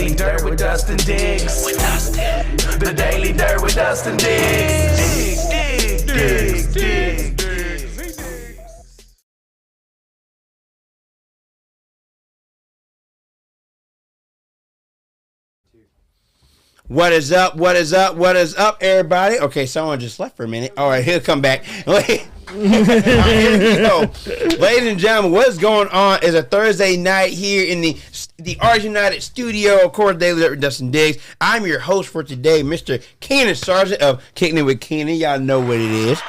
Daily Dirt with Dustin Diggs. The Daily Dirt with Dustin Diggs. Diggs. What is up? What is up? What is up, everybody? Okay, someone just left for a minute. All right, he'll come back. Here we go. Ladies and gentlemen, what's going on is a Thursday night here in the Ars United studio. Of course, Daily Dirt with Dustin Diggs. I'm your host for today, Mr. Keenan Sargent of Kicking It with Keenan. Y'all know what it is.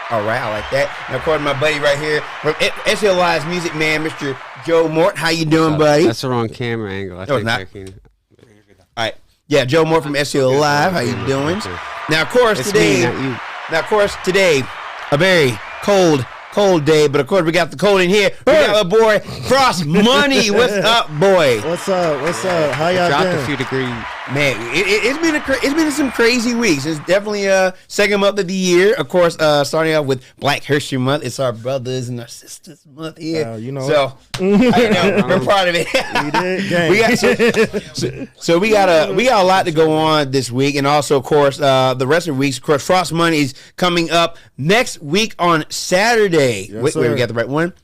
All right, I like that. And of course, my buddy right here from SL Live's Music Man, Mr. Joe Mort. How you doing, buddy? That's the wrong camera angle. No, it's not. All right. Yeah, Joe Moore from SEO Live. How you doing? Now, of course, today, a very cold day, but of course, we got the cold in here. We got our boy Frost Money. What's up, boy? What's up? How y'all dropped doing? A few degrees. Man, it's been some crazy weeks. It's definitely second month of the year. Of course, starting off with Black History Month. It's our brothers and our sisters month here. You know so I know we're proud of it. We got a lot to go on this week, and also, of course, the rest of the weeks. Of course, Frost Money is coming up next week on Saturday. Yes, wait, we got the right one.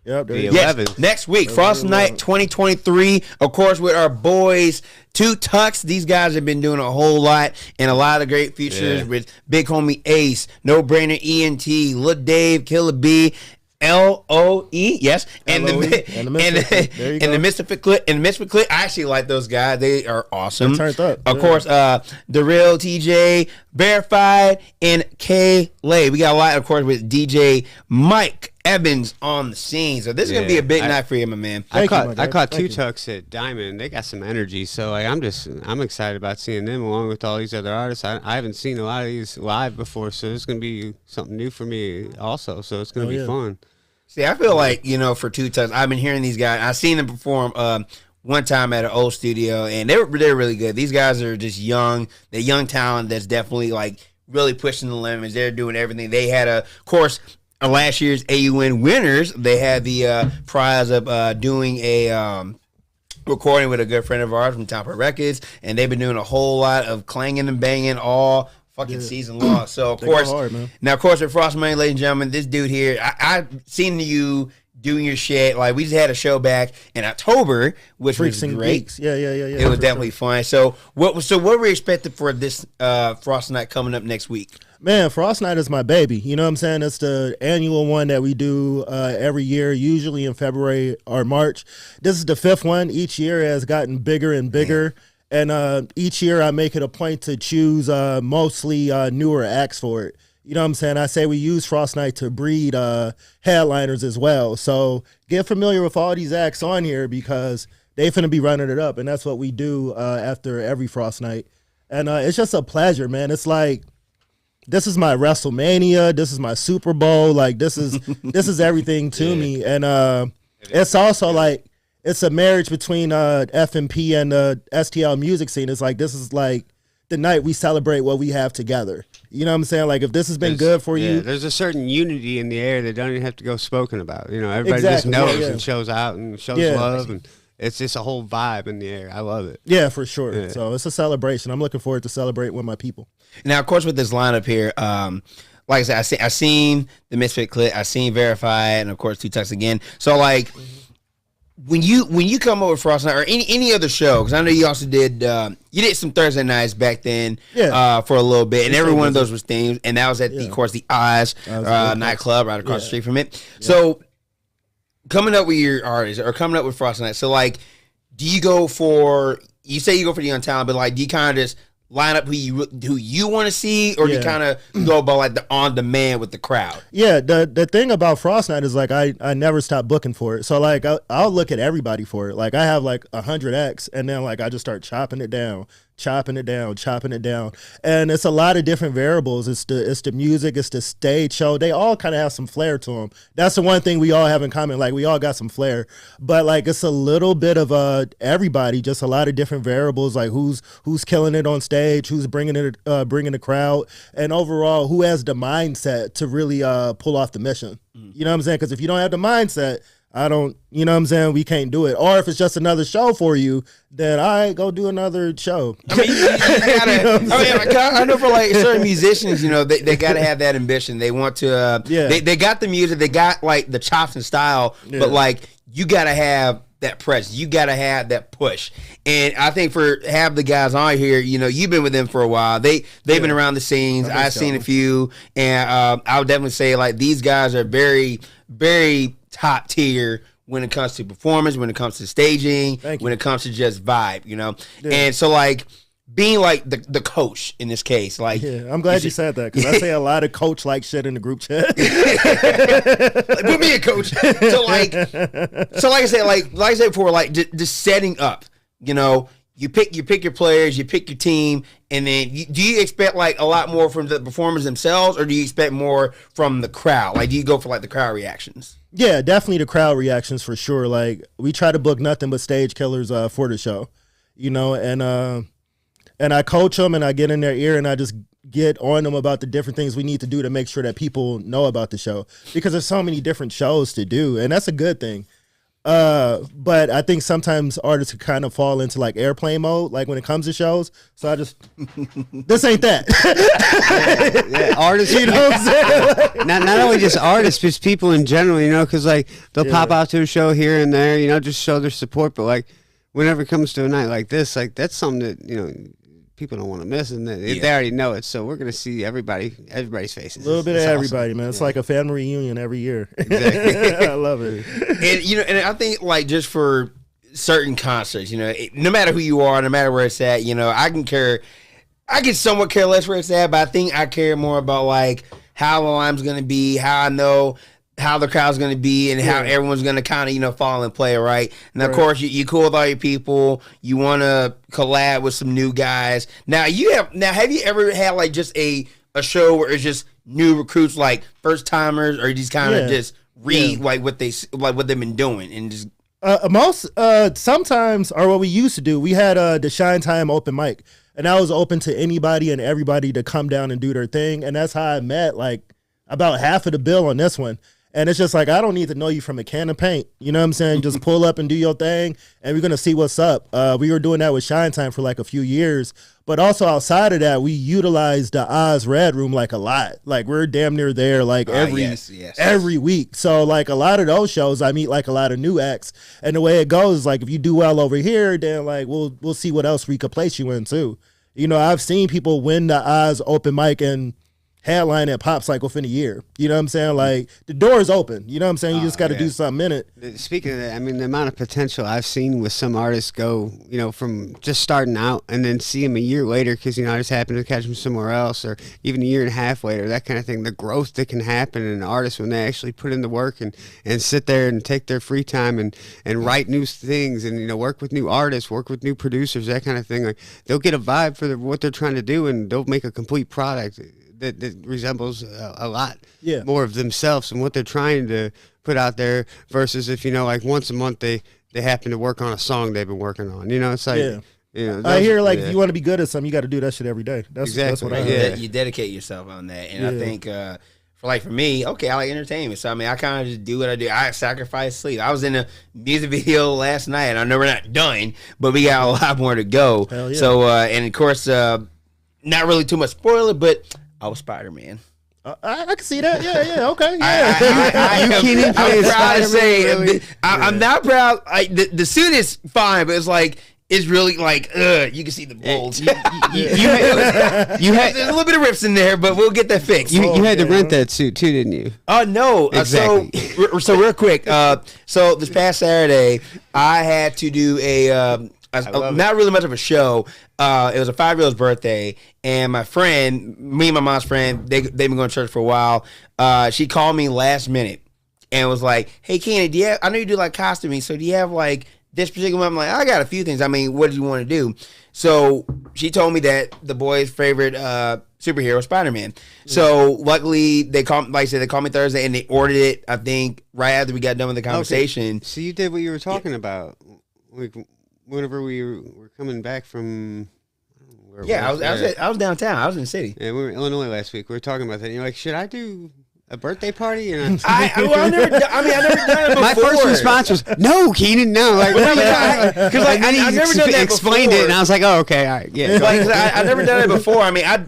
Yep, The yes, 11th. next week, Frost Night 2023. Of course, with our boys, Two Tucks. These guys have been doing a whole lot and a lot of great features with Big Homie Ace, No Brainer ENT, Lil Dave, Killer B, LOE, yes, and the Misfit Clip. I actually like those guys. They are awesome. They're turned up. Of course, The Real TJ, Verified, and K Lay. We got a lot, of course, with DJ Mike Evans on the scene. So this is gonna be a big night for you, my man. I caught Two Tucks at Diamond. They got some energy, so I'm excited about seeing them along with all these other artists. I haven't seen a lot of these live before, so it's gonna be something new for me also. So it's gonna be fun. See, I feel like, for Two Tucks, I've been hearing these guys. I've seen them perform one time at an old studio, and they're really good. These guys are just young. They're young talent that's definitely like really pushing the limits. They're doing everything. They had of course, last year's AUN winners. They had the prize of doing a recording with a good friend of ours from Top of Records, and they've been doing a whole lot of clanging and banging all fucking season long. So of course, now of course with Frost Money, ladies and gentlemen, this dude here, I've seen you doing your shit. Like we just had a show back in October, which was great. Geeks. Yeah. It was definitely fun. So what were we expecting for this Frost Night coming up next week? Man, Frost Night is my baby. You know what I'm saying? It's the annual one that we do every year, usually in February or March. This is the fifth one. Each year has gotten bigger and bigger. And each year I make it a point to choose mostly newer acts for it. You know what I'm saying? I say we use Frost Night to breed headliners as well. So get familiar with all these acts on here because they finna be running it up. And that's what we do after every Frost Night. And it's just a pleasure, man. It's like, this is my WrestleMania. This is my Super Bowl. Like, this is everything to me. And it's also like, it's a marriage between FMP and the STL music scene. It's like, this is like the night we celebrate what we have together. You know what I'm saying? Like, if this has been good for you. There's a certain unity in the air that don't even have to go spoken about. Everybody just knows and shows out and shows love. And it's just a whole vibe in the air. I love it. Yeah, for sure. Yeah. So it's a celebration. I'm looking forward to celebrate with my people. Now, of course, with this lineup here, like I said, I seen the Misfit Clip, I seen Verified, and of course, Two Tucks again. So, like, when you come over Frost Night or any other show, because I know you also did some Thursday nights back then for a little bit, and every one of those was themed, and that was at the, of course, the Oz nightclub right across the street from it. Yeah. So coming up with your artists or coming up with Frost Night, so like, do you go for? You say you go for the young talent, but like, do you kind of just line up who you want to see, or do you kind of go about like the on demand with the crowd? Yeah, the thing about Frost Night is like I never stop booking for it. So like I'll look at everybody for it. Like I have like 100 acts, and then like I just start chopping it down. And it's a lot of different variables. It's the music, it's the stage show. They all kind of have some flair to them. That's the one thing we all have in common. Like we all got some flair, but like it's a little bit of everybody, just a lot of different variables. Like who's killing it on stage, who's bringing the crowd, and overall who has the mindset to really pull off the mission. You know what I'm saying? Because if you don't have the mindset, I don't, you know what I'm saying? We can't do it. Or if it's just another show for you, then go do another show. I mean, you gotta, I know for like certain musicians, you know, they got to have that ambition. They want to, they got the music, they got like the chops and style, but like you got to have that presence. You got to have that push. And I think for have the guys on here, you know, you've been with them for a while. They've been around the scenes. I've seen a few, and I would definitely say like these guys are very, very top tier when it comes to performance, when it comes to staging, when it comes to just vibe, you know. And so like being like the coach in this case, like I'm glad you said that because I say a lot of coach like shit in the group chat. Like, put me a coach. So like I said before, like just setting up, you know. You pick your players, you pick your team, and then do you expect like a lot more from the performers themselves, or do you expect more from the crowd? Like, do you go for like the crowd reactions? Yeah, definitely the crowd reactions for sure. Like, we try to book nothing but stage killers for the show, you know, and I coach them and I get in their ear and I just get on them about the different things we need to do to make sure that people know about the show because there's so many different shows to do, and that's a good thing. But I think sometimes artists kind of fall into like airplane mode, like when it comes to shows. So I just, this ain't that. Artists, you know what I'm saying? not only just artists, just people in general, you know, because like they'll pop out to a show here and there, you know, just show their support. But like whenever it comes to a night like this, like that's something that, you know, people don't want to miss, and they already know it. So we're gonna see everybody's faces. A little bit of everybody, awesome. Man. It's like a family reunion every year. Exactly. I love it. And you know, and I think like just for certain concerts, you know, no matter who you are, no matter where it's at, you know, I can somewhat care less where it's at, but I think I care more about like how the line's gonna be, how I know how the crowd's going to be and how everyone's going to kind of, you know, fall and play, right? And, of course, you cool with all your people. You want to collab with some new guys. Now, have you ever had, like, just a show where it's just new recruits, like, first-timers, or you just kind of just read, like, what they've been doing and just... Sometimes, or what we used to do, we had the Shine Time open mic, and that was open to anybody and everybody to come down and do their thing, and that's how I met, like, about half of the bill on this one. And it's just like, I don't need to know you from a can of paint. You know what I'm saying? Just pull up and do your thing, and we're going to see what's up. We were doing that with Shine Time for like a few years. But also outside of that, we utilized the Oz Red Room like a lot. Like, we're damn near there like every week. So like a lot of those shows, I meet like a lot of new acts. And the way it goes is like, if you do well over here, then like we'll see what else we could place you in too. You know, I've seen people win the Oz open mic and headline at Pop Cycle within a year. You know what I'm saying? Like, the door is open. You know what I'm saying? You just got to do something in it. Speaking of that, I mean, the amount of potential I've seen with some artists go, you know, from just starting out and then see them a year later because, you know, I just happened to catch them somewhere else, or even a year and a half later, that kind of thing. The growth that can happen in an artist when they actually put in the work and sit there and take their free time and write new things and, you know, work with new artists, work with new producers, that kind of thing. Like, they'll get a vibe for what they're trying to do, and they'll make a complete product that resembles a lot more of themselves and what they're trying to put out there versus if, you know, like once a month they happen to work on a song they've been working on. You know, it's like, you know, I hear like if you want to be good at something, you got to do that shit every day. That's what I heard. You dedicate yourself on that. And I think for me, okay, I like entertainment. So, I mean, I kind of just do what I do. I sacrifice sleep. I was in a music video last night, and I know we're not done, but we got a lot more to go. Hell yeah. So, and of course, not really too much spoiler, but I was Spider-Man. I can see that. Yeah, okay. I'm not proud. The suit is fine, but it's like, it's really like, you can see the bulge. You had there's a little bit of rips in there, but we'll get that fixed. You had to rent that suit too, didn't you? Oh no! Exactly. So real quick. So this past Saturday, I had to do not really much of a show. It was a 5-year-old's birthday, and my friend, me and my mom's friend, they've been going to church for a while. She called me last minute and was like, "Hey, Kenny, I know you do like costuming, so do you have like this particular one?" I'm like, "I got a few things. I mean, what do you want to do?" So she told me that the boy's favorite superhero is Spider-Man. So luckily, they called me Thursday, and they ordered it, I think, right after we got done with the conversation. Okay. So you did what you were talking about. Like, whenever we were coming back from... I was downtown. I was in the city. Yeah, we were in Illinois last week. We were talking about that. And you're like, should I do A birthday party? You know? I never done it before. My first response was, no, Keenan, no. Like, because like I've never done that explained before. it, and I was like, oh, okay, all right, yeah. Like I never done it before. I mean, I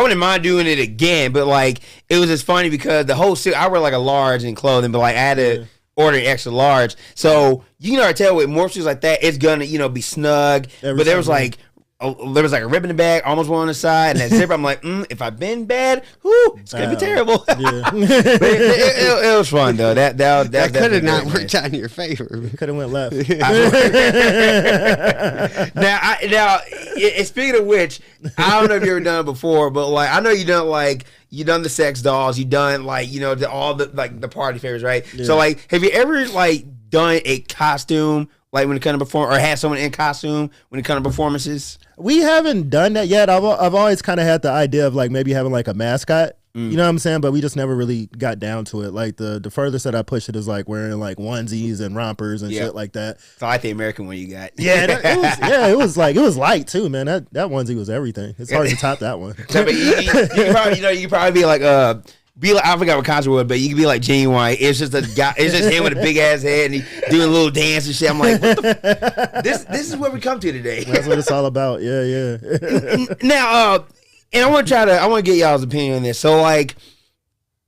wouldn't mind doing it again, but like it was just funny because the whole suit. I wear like a large in clothing, but like I had to order an extra large, so you can already tell with more suits like that, it's gonna be snug. But there was like a rip in the back, almost one on the side, and that zipper. I'm like, if I've been bad, it's gonna be terrible. But it was fun though. That could have not worked out in your favor. Could have went left. Now, speaking of which, I don't know if you ever done it before, but like I know you done the sex dolls, you done like all the party favors, right? Yeah. So like, have you ever like done a costume? Like when it comes to perform, or had someone in costume when it comes to performances? We haven't done that yet. I've always kind of had the idea of like maybe having like a mascot. You know what I'm saying? But we just never really got down to it. Like the furthest that I pushed it is like wearing like onesies and rompers and shit like that. So I like the American one you got. Yeah, it was light too, man. That onesie was everything. It's hard to top that one. So, but you could probably be like I forgot what concert was, but you could be like Genuine. It's just a guy. It's just him with a big ass head and he doing a little dance and shit. I'm like, what the this is what we come to today. That's what it's all about. Yeah. Now, and I want to get y'all's opinion on this. So, like,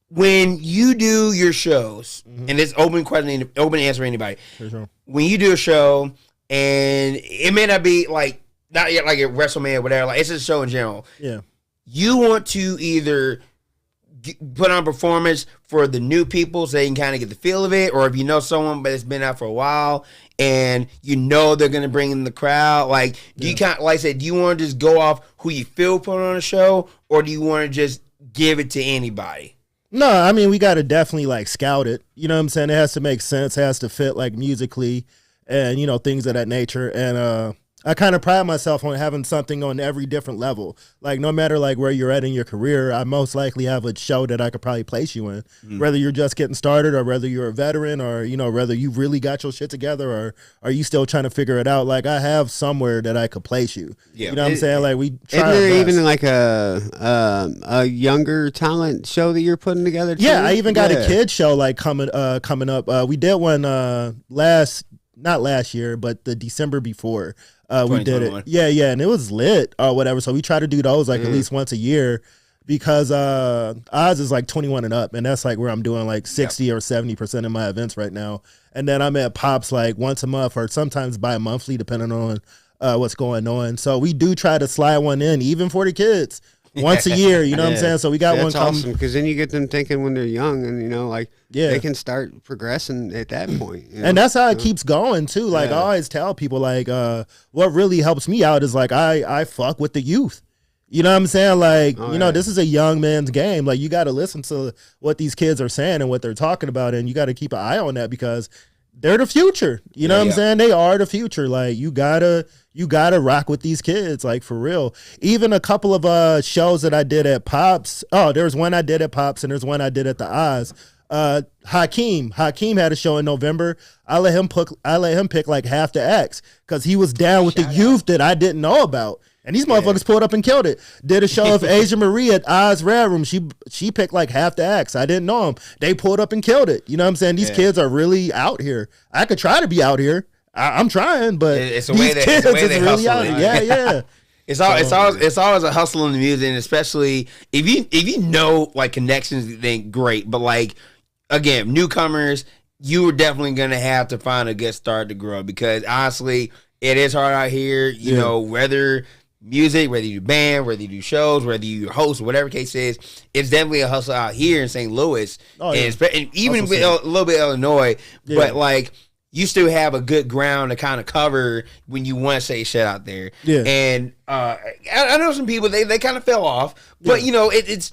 when you do your shows, and it's open answer for anybody. For sure. When you do a show, and it may not be like not yet like a WrestleMania or whatever. Like it's just a show in general. Yeah. You want to either put on a performance for the new people so they can kind of get the feel of it, or if you know someone but it's been out for a while and they're going to bring in the crowd, like do you kind of, like I said, do you want to just go off who you feel put on a show, or do you want to just give it to anybody? No, I mean, we got to definitely like scout it. You know what I'm saying? It has to make sense, it has to fit like musically and things of that nature. And I kind of pride myself on having something on every different level. Like no matter like where you're at in your career, I most likely have a show that I could probably place you in. Whether you're just getting started, or whether you're a veteran, or whether you've really got your shit together, or are you still trying to figure it out. Like I have somewhere that I could place you. Yeah. You know what I'm saying? Like we try. Isn't there even like a younger talent show that you're putting together too? Yeah, I even got a kid show like coming up. We did one not last year, but the December before. We did it. Yeah, and it was lit or whatever. So we try to do those like at least once a year, because Oz is like 21 and up, and that's like where I'm doing like 60 or 70% of my events right now. And then I'm at Pops like once a month or sometimes bi-monthly depending on what's going on. So we do try to slide one in even for the kids. Once a year, you know what I'm saying? So we got one coming. Awesome, because then you get them thinking when they're young, and they can start progressing at that point. And that's how it keeps going too. Like I always tell people, like what really helps me out is like I fuck with the youth. You know what I'm saying? Like this is a young man's game. Like you got to listen to what these kids are saying and what they're talking about, and you got to keep an eye on that because they're the future. You know what I'm saying? They are the future. Like you gotta rock with these kids, like for real. Even a couple of shows that I did at Pops. Oh, there's one I did at Pops and there's one I did at the Oz. Hakeem had a show in November. I let him pick like half the acts because he was down with the youth that I didn't know about. And these motherfuckers pulled up and killed it. Did a show of Asia Marie at Oz Red Room. She picked like half the acts. I didn't know them. They pulled up and killed it. You know what I'm saying? These kids are really out here. I could try to be out here. I'm trying, but it's a way they really hustle. Yeah. It's always a hustle in the music, and especially if you know like connections, then great. But like again, newcomers, you are definitely gonna have to find a good start to grow, because honestly, it is hard out here. You know, whether music, whether you do band, whether you do shows, whether you host, whatever case is, it's definitely a hustle out here in St. Louis, and even with a little bit of Illinois. But like, you still have a good ground to kind of cover when you want to say shit out there. Yeah. And I know some people they kind of fell off, but it's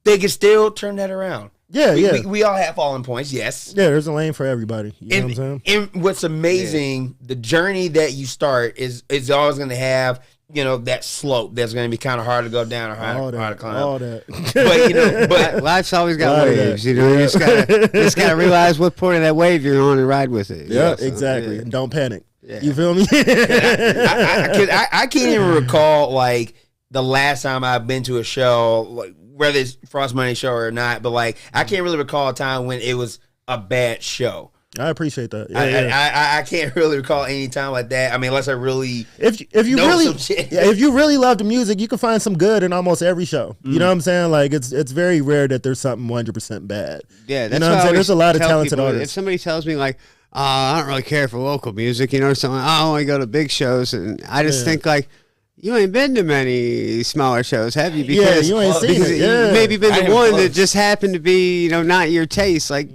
they can still turn that around. Yeah, we all have falling points, yes. Yeah, there's a lane for everybody. You know what I'm saying? And what's amazing, the journey that you start is always going to have that slope that's going to be kind of hard to go down or hard to climb. All that. But life's always got waves. You just gotta realize what point of that wave you're on and ride with it. Yeah, exactly. And don't panic. Yeah. You feel me? I can't even recall like the last time I've been to a show. Like whether it's Frost Money Show or not, but like I can't really recall a time when it was a bad show. I appreciate that. Yeah, I can't really recall any time like that. I mean, unless I really if you know really some shit. if you really love the music, you can find some good in almost every show. You know what I'm saying? Like it's very rare that there's something 100% bad. Yeah, that's you know what what I'm I saying. There's a lot of tell talented people. artists. If somebody tells me like, I don't really care for local music, you know, or something, I only go to big shows, and I just think like, you ain't been to many smaller shows, have you? Because, you ain't seen it. Yeah. You maybe been I to am one close. that just happened to be, you know, not your taste. Like,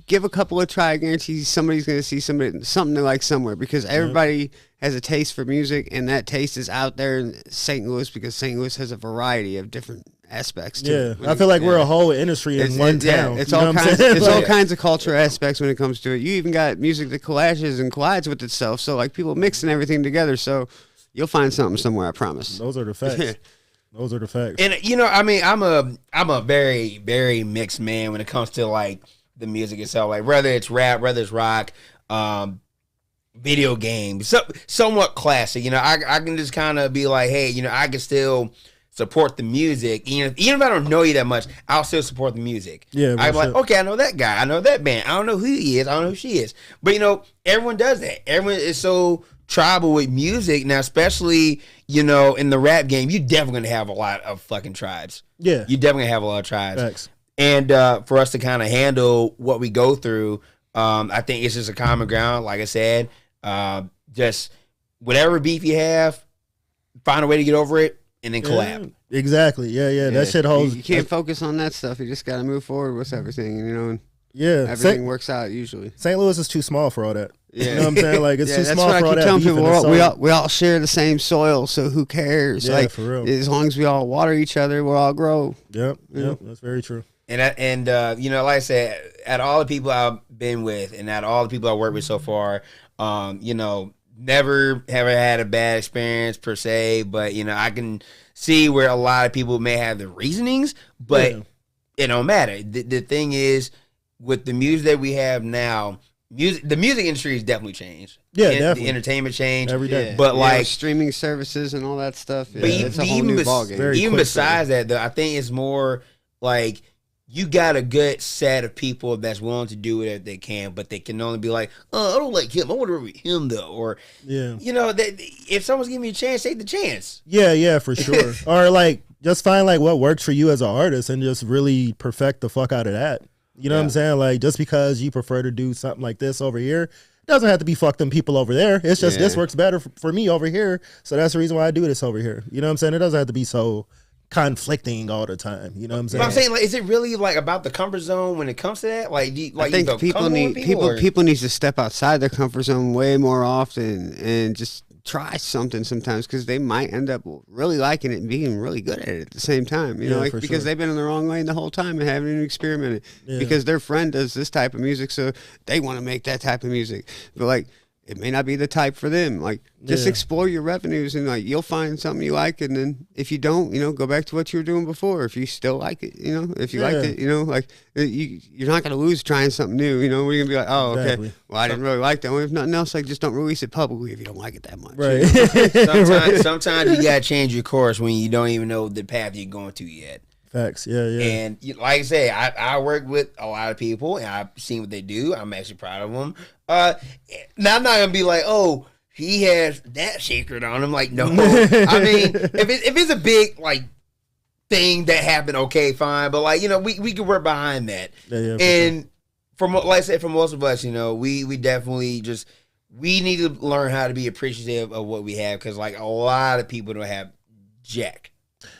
give a couple of try. I guarantee somebody's going to see something they like somewhere, because everybody has a taste for music, and that taste is out there in St. Louis, because St. Louis has a variety of different aspects to it. I feel like we're a whole industry in one town. It's you know all what I'm kinds. saying? It's all Like, kinds of cultural aspects when it comes to it. You even got music that collages and collides with itself. So like people mixing everything together. So you'll find something somewhere. I promise. those are the facts. Those are the facts. And you know, I mean, I'm a very, very mixed man when it comes to like the music itself. Like whether it's rap, whether it's rock, video games, somewhat classic. You know, I can just kind of be like, hey, you know, I can still support the music. Even if I don't know you that much, I'll still support the music. Yeah, I'm for like, sure. okay, I know that guy, I know that band, I don't know who he is, I don't know who she is. But you know, everyone does that. Everyone is so tribal with music now, especially you know in the rap game. You definitely gonna have a lot of fucking tribes. Yeah. You definitely have a lot of tribes. Facts. And for us to kind of handle what we go through, I think it's just a common ground. Like I said, just whatever beef you have, find a way to get over it, and then collab. Yeah, exactly. Yeah. That shit holds. You can't focus on that stuff. You just got to move forward with everything. You know, and Yeah. everything works out usually. St. Louis is too small for all that. Yeah. You know what I'm saying? Like it's too that's small what for I all keep that. telling beef people. and assault. We all share the same soil, so who cares? Yeah, like for real. as long as we all water each other, we'll all grow. Yep. That's very true. And you know, like I said, at all the people I've been with, and at all the people I work with so far, you know, never have I had a bad experience per se. But you know, I can see where a lot of people may have the reasonings, but it don't matter. The thing is, with the music that we have now, the music industry has definitely changed. Yeah, definitely. The entertainment changed Every day. but like streaming services and all that stuff. But It's a whole new ballgame. Very even quick, besides that, though, I think it's more like you got a good set of people that's willing to do whatever they can, but they can only be like, oh, I don't like him. I want to work with him, though. Or, you know, if someone's giving you a chance, take the chance. Yeah, for sure. Or like just find like what works for you as an artist and just really perfect the fuck out of that. You know what I'm saying? Like just because you prefer to do something like this over here doesn't have to be fuck them people over there. It's just this works better for me over here. So that's the reason why I do this over here. You know what I'm saying? It doesn't have to be so conflicting all the time. You know what I'm saying? But I'm saying, like, is it really like about the comfort zone when it comes to that? Like, I think people need people need to step outside their comfort zone way more often and just try something sometimes, because they might end up really liking it and being really good at it at the same time. You know, like, because they've been in the wrong lane the whole time and haven't even experimented. Because their friend does this type of music, so they want to make that type of music. But like, it may not be the type for them. Like, just explore your revenues, and like you'll find something you like. And then if you don't, you know, go back to what you were doing before. If you still like it, you know, if you liked it, you know, like you're not gonna lose trying something new. You know, we're gonna be like, oh, okay, well, I didn't really like that one. If nothing else, like just don't release it publicly if you don't like it that much. Right. Sometimes you gotta change your course when you don't even know the path you're going to yet. Facts. Yeah. And like I say, I work with a lot of people, and I've seen what they do. I'm actually proud of them. Now I'm not gonna be like, oh, he has that secret on him. Like, no. I mean, if it's a big like thing that happened, okay, fine. But like, you know, we can work behind that. And from like I said, for most of us, you know, we definitely just we need to learn how to be appreciative of what we have, because like a lot of people don't have jack.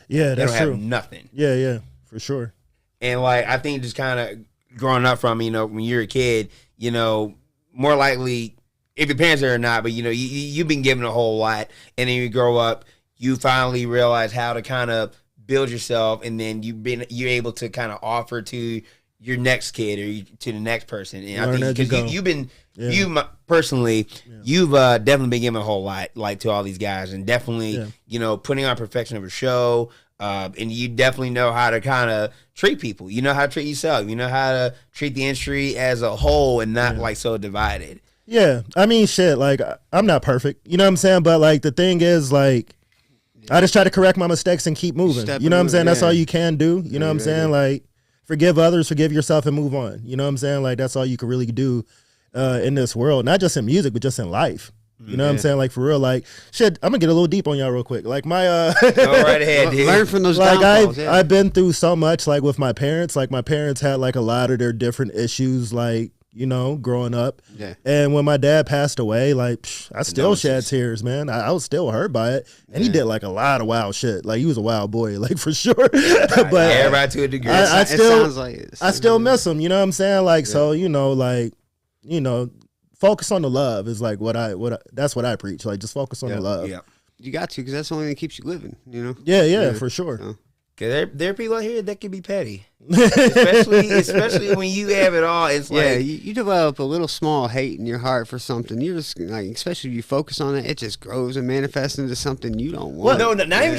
Yeah, They that's don't true. have nothing. Yeah, for sure. And like, I think just kind of growing up from, you know, when you're a kid, you know, more likely, if your parents are or not, but you know, you've been given a whole lot, and then you grow up, you finally realize how to kind of build yourself, and then you're able to kind of offer to your next kid or to the next person. And I think because you've been, personally, you've definitely been given a whole lot, like, to all these guys, and definitely, you know, putting on perfection of a show. And you definitely know how to kind of treat people. You know how to treat yourself. You know how to treat the industry as a whole and not like so divided. Yeah, I mean, shit. Like, I'm not perfect. You know what I'm saying? But like, the thing is, like, I just try to correct my mistakes and keep moving. You know what I'm saying? That's all you can do. You know what I'm saying? Like, forgive others, forgive yourself, and move on. You know what I'm saying? Like, that's all you can really do in this world. Not just in music, but just in life. You know what I'm saying? Like, for real, like, shit, I'm gonna get a little deep on y'all real quick. Like, my go right ahead, dude. Learn from those like downfalls. I've been through so much, like, with my parents. Like, my parents had like a lot of their different issues, like, you know, growing up. Yeah. And when my dad passed away, like, I still shed tears, man. I was still hurt by it. And he did like a lot of wild shit. Like, he was a wild boy, like, for sure. But everybody to a degree. I sounds like it. I still miss him. You know what I'm saying? Like, so, you know, like, you know, focus on the love is like that's what I preach. Like, just focus on the love. Yeah. You got to, because that's the only thing that keeps you living, you know? Yeah, for sure. So. Cause there are people out here that can be petty, especially when you have it all. It's like you develop a little small hate in your heart for something. You're just like, especially if you focus on it, it just grows and manifests into something you don't want. Well, not even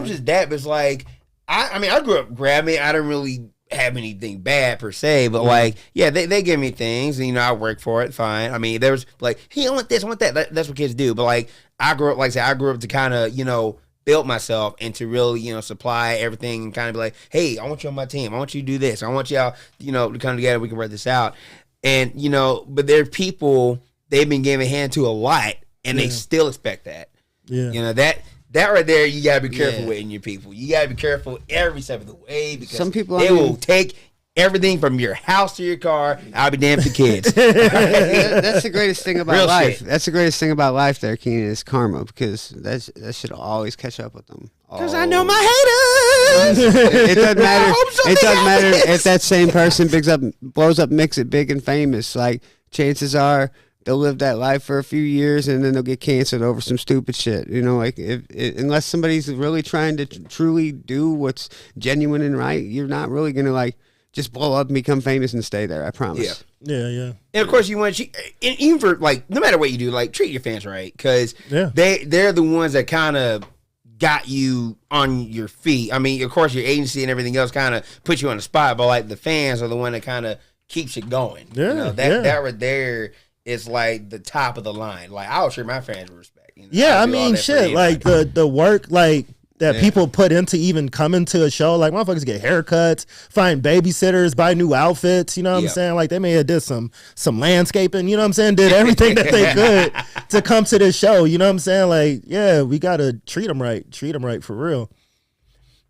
just that. But it's like I mean, I grew up grabbing. I didn't really have anything bad per se, but like, they give me things, and you know, I work for it. Fine. I mean, there was like, hey, I want this, I want that. That's what kids do. But like, I grew up, like I said, I grew up to kind of, you know, build myself and to really, you know, supply everything and kind of be like, hey, I want you on my team. I want you to do this. I want y'all, you know, to come together. We can work this out. And, you know, but there are people they've been giving hand to a lot, and they still expect that. Yeah. You know, that right there, you got to be careful with in your people. You got to be careful every step of the way, because some people, they will take everything from your house to your car. I'll be damned to kids. That's the greatest thing about Real life. shit. That's the greatest thing about life there, Keenan, is karma, because that should always catch up with them. Because I know my haters. It doesn't matter. It doesn't matter if that same person blows up, makes it big and famous. Like, chances are they'll live that life for a few years and then they'll get canceled over some stupid shit. You know, like, unless somebody's really trying to truly do what's genuine and right, you're not really gonna like just blow up and become famous and stay there. I promise. Yeah. And of course, you want even for like, no matter what you do, like, treat your fans right, because they're the ones that kind of got you on your feet. I mean, of course, your agency and everything else kind of puts you on the spot, but like, the fans are the one that kind of keeps it going. Yeah, you know, that right there is like the top of the line. Like, I'll treat my fans with respect. You know? Yeah, I mean, shit, like the work, like, that people put into even coming to a show. Like, motherfuckers get haircuts, find babysitters, buy new outfits. You know what I'm saying? Like, they may have did some landscaping. You know what I'm saying? Did everything that they could to come to this show. You know what I'm saying? Like, yeah, we gotta treat them right. Treat them right for real.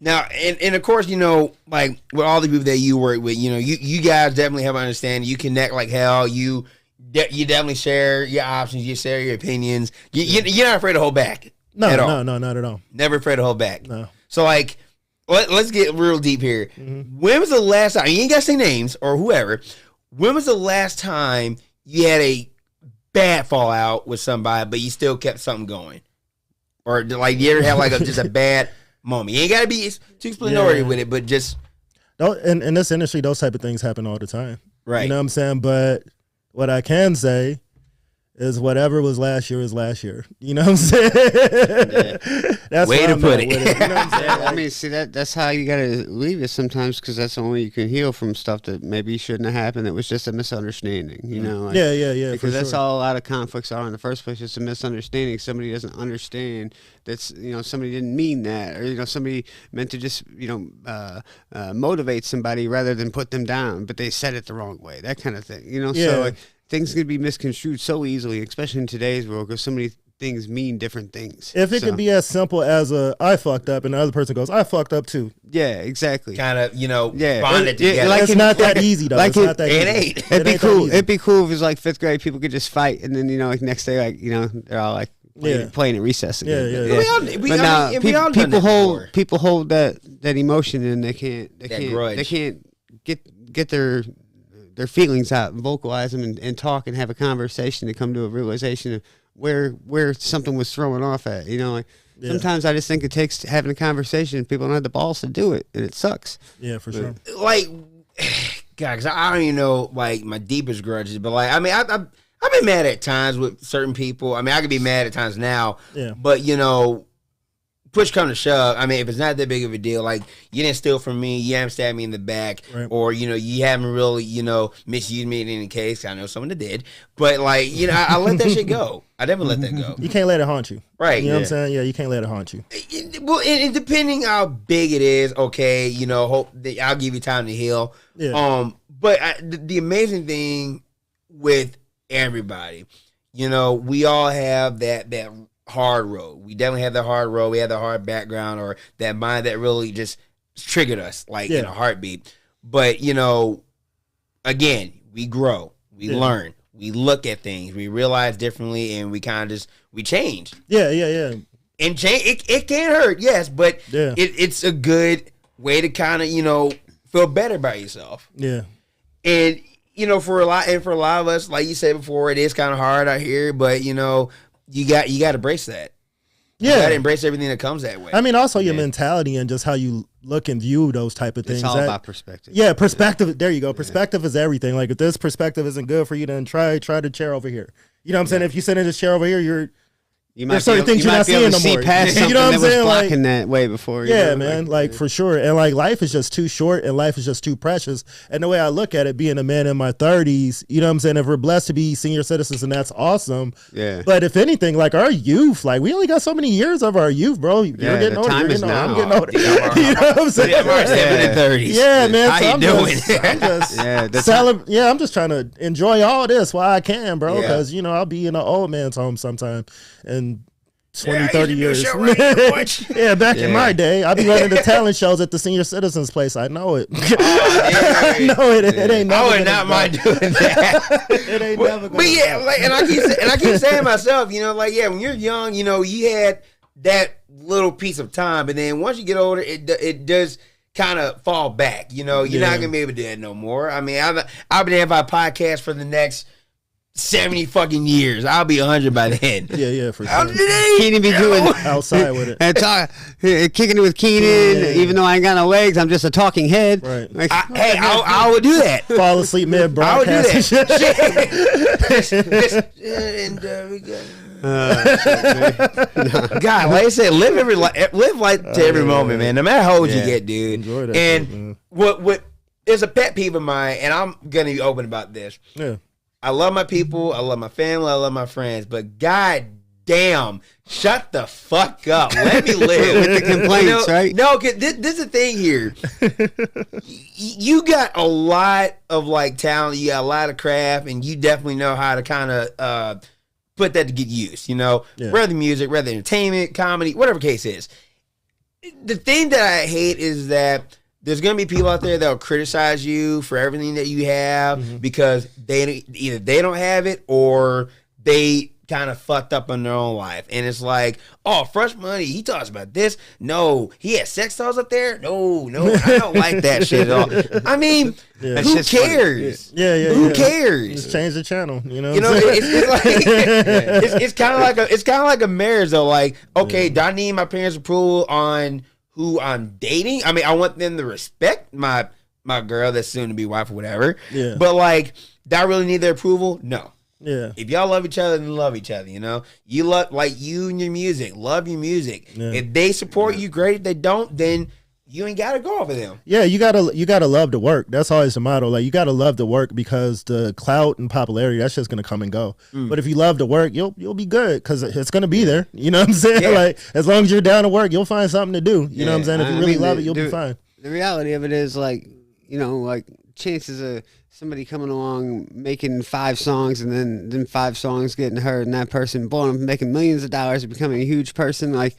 Now, and of course, you know, like, with all the people that you work with, you know, you guys definitely have an understanding. You connect like hell. You definitely share your options. You share your opinions. You're not afraid to hold back. No, not at all. Never afraid to hold back. No. So, like, let's get real deep here. Mm-hmm. When was the last time, you ain't got to say names or whoever, when was the last time you had a bad fallout with somebody, but you still kept something going? Or, like, you ever had, like, just a bad moment? You ain't got to be too explanatory with it, but just... In this industry, those type of things happen all the time. Right. You know what I'm saying? But what I can say is whatever was last year is last year. You know what I'm saying? That's way to put it. You know what I'm saying? I mean, see, that's how you gotta leave it sometimes, because that's the only way you can heal from stuff that maybe shouldn't have happened. It was just a misunderstanding, you know? Like, yeah. Because that's all a lot of conflicts are in the first place. It's a misunderstanding. Somebody doesn't understand that's, you know, somebody didn't mean that, or, you know, somebody meant to just, you know, motivate somebody rather than put them down, but they said it the wrong way. That kind of thing, you know? So like, things can be misconstrued so easily, especially in today's world, because so many things mean different things. If it could be as simple as I fucked up, and the other person goes, I fucked up too. Yeah, exactly. Kind of, you know, bond it together. Like, it's not that easy, though. Like, it's not that easy. It ain't. It'd be cool. It'd be cool if it was like 5th grade, people could just fight, and then, you know, like, next day, like, you know, they're all like playing at recess again. Yeah. People hold that emotion, and they can't get their feelings out and vocalize them and talk and have a conversation to come to a realization of where something was throwing off at. You know, like, sometimes I just think it takes having a conversation. People don't have the balls to do it, and it sucks. Yeah, for sure. Like, God, because I don't even know, like, my deepest grudges, but, like, I mean, I've been mad at times with certain people. I mean, I could be mad at times now, but, you know, push come to shove, I mean, if it's not that big of a deal, like you didn't steal from me, you haven't stabbed me in the back, Right. or you haven't really misused me in any case. I know someone that did, but like I let that shit go. I never let that go. You can't let it haunt you. Right. You know what I'm saying? Yeah, you can't let it haunt you. Well, and depending how big it is, okay, hope that I'll give you time to heal. Yeah. But the amazing thing with everybody, we all have that hard road. We definitely have the hard road. We have the hard background or that mind that really just triggered us in a heartbeat. But, again, we grow, we learn, we look at things, we realize differently, and we kind of we change. Yeah. And change, it can hurt, yes, but Yeah. it's a good way to kind of, feel better about yourself. Yeah. And, for a lot of us, like you said before, it is kind of hard out here, but, you got to embrace that. Yeah. You got to embrace everything that comes that way. I mean, also your mentality and just how you look and view those type of things. It's all about perspective. Yeah, perspective. There you go. Perspective is everything. Like if this perspective isn't good for you, then try the chair over here. You know what I'm saying? If you sit in this chair over here, there's certain things you're not seeing no more. Past You know what I'm that saying? was Like, blocking that way before. yeah, man, like for sure. And like life is just too short and life is just too precious. And the way I look at it, being a man in my 30s, you know what I'm saying? If we're blessed to be senior citizens, and that's awesome. Yeah. But if anything, like our youth, like we only got so many years of our youth, bro. You're Yeah, getting the older. time You're is getting older. I'm now. getting older. Yeah, You know what I'm saying? I'm already stepping in 30s. Yeah, man. How So you I'm doing? Yeah, I'm just trying to enjoy all this while I can, bro. Yeah. Because, I'll be in an old man's home sometime and 20, Yeah, I 30 used years. to do a show right here, watch. Yeah, back in Yeah. my day, I'd be running the talent shows at the senior citizens place. I know it. Yeah. I know it. It ain't never I would gonna not go. mind doing that. It ain't never gonna But yeah, go. like, and I keep saying myself, when you're young, you had that little piece of time, but then once you get older, it does kind of fall back. You're not gonna be able to do that no more. I mean, I've been having a podcast for the next 70 fucking years. I'll be 100 by then. Yeah, for I'm sure. Keenan be doing Outside with it. and kicking it with Keenan. Yeah. Even though I ain't got no legs, I'm just a talking head. Right. Like, I would do that. Fall asleep mid I would do broadcast. that. And we got God, like I said, live like to every moment, man. No matter how old you Yeah. get, dude. Enjoy that shit, man. And what is a pet peeve of mine, and I'm gonna be open about this. Yeah. I love my people, I love my family, I love my friends, but god damn, shut the fuck up. Let me live. With the complaints, right? No, 'cause this is the thing here. You got a lot of like talent, you got a lot of craft, and you definitely know how to kind of put that to get used, Yeah. whether music, whether entertainment, comedy, whatever case is. The thing that I hate is that there's going to be people out there that will criticize you for everything that you have because either they don't have it or they kind of fucked up in their own life. And it's like, oh, Fresh Money, he talks about this. No, he has sex dolls up there. No, I don't like that shit at all. I mean, That's who just funny. cares? Yeah. Who cares? Just change the channel. You know. It's like it's kind of like a marriage though. Like, okay, do I need my parents' approval on who I'm dating? I mean, I want them to respect my girl that's soon to be wife or whatever. Yeah. But like, do I really need their approval? No. Yeah. If y'all love each other, then love each other. You love like you and your music. Love your music. Yeah. If they support you, great. If they don't, then you ain't gotta go over them. Yeah, you gotta love the work. That's always the motto. Like you gotta love the work because the clout and popularity, that's just gonna come and go. But if you love the work, you'll be good because it's gonna be there. You know what I'm saying? Yeah. Like as long as you're down to work, you'll find something to do. You know what I'm saying? If you I really mean, love it, you'll be fine. The reality of it is like chances of somebody coming along making 5 songs and then 5 songs getting heard and that person blowing up, making millions of dollars, becoming a huge person, like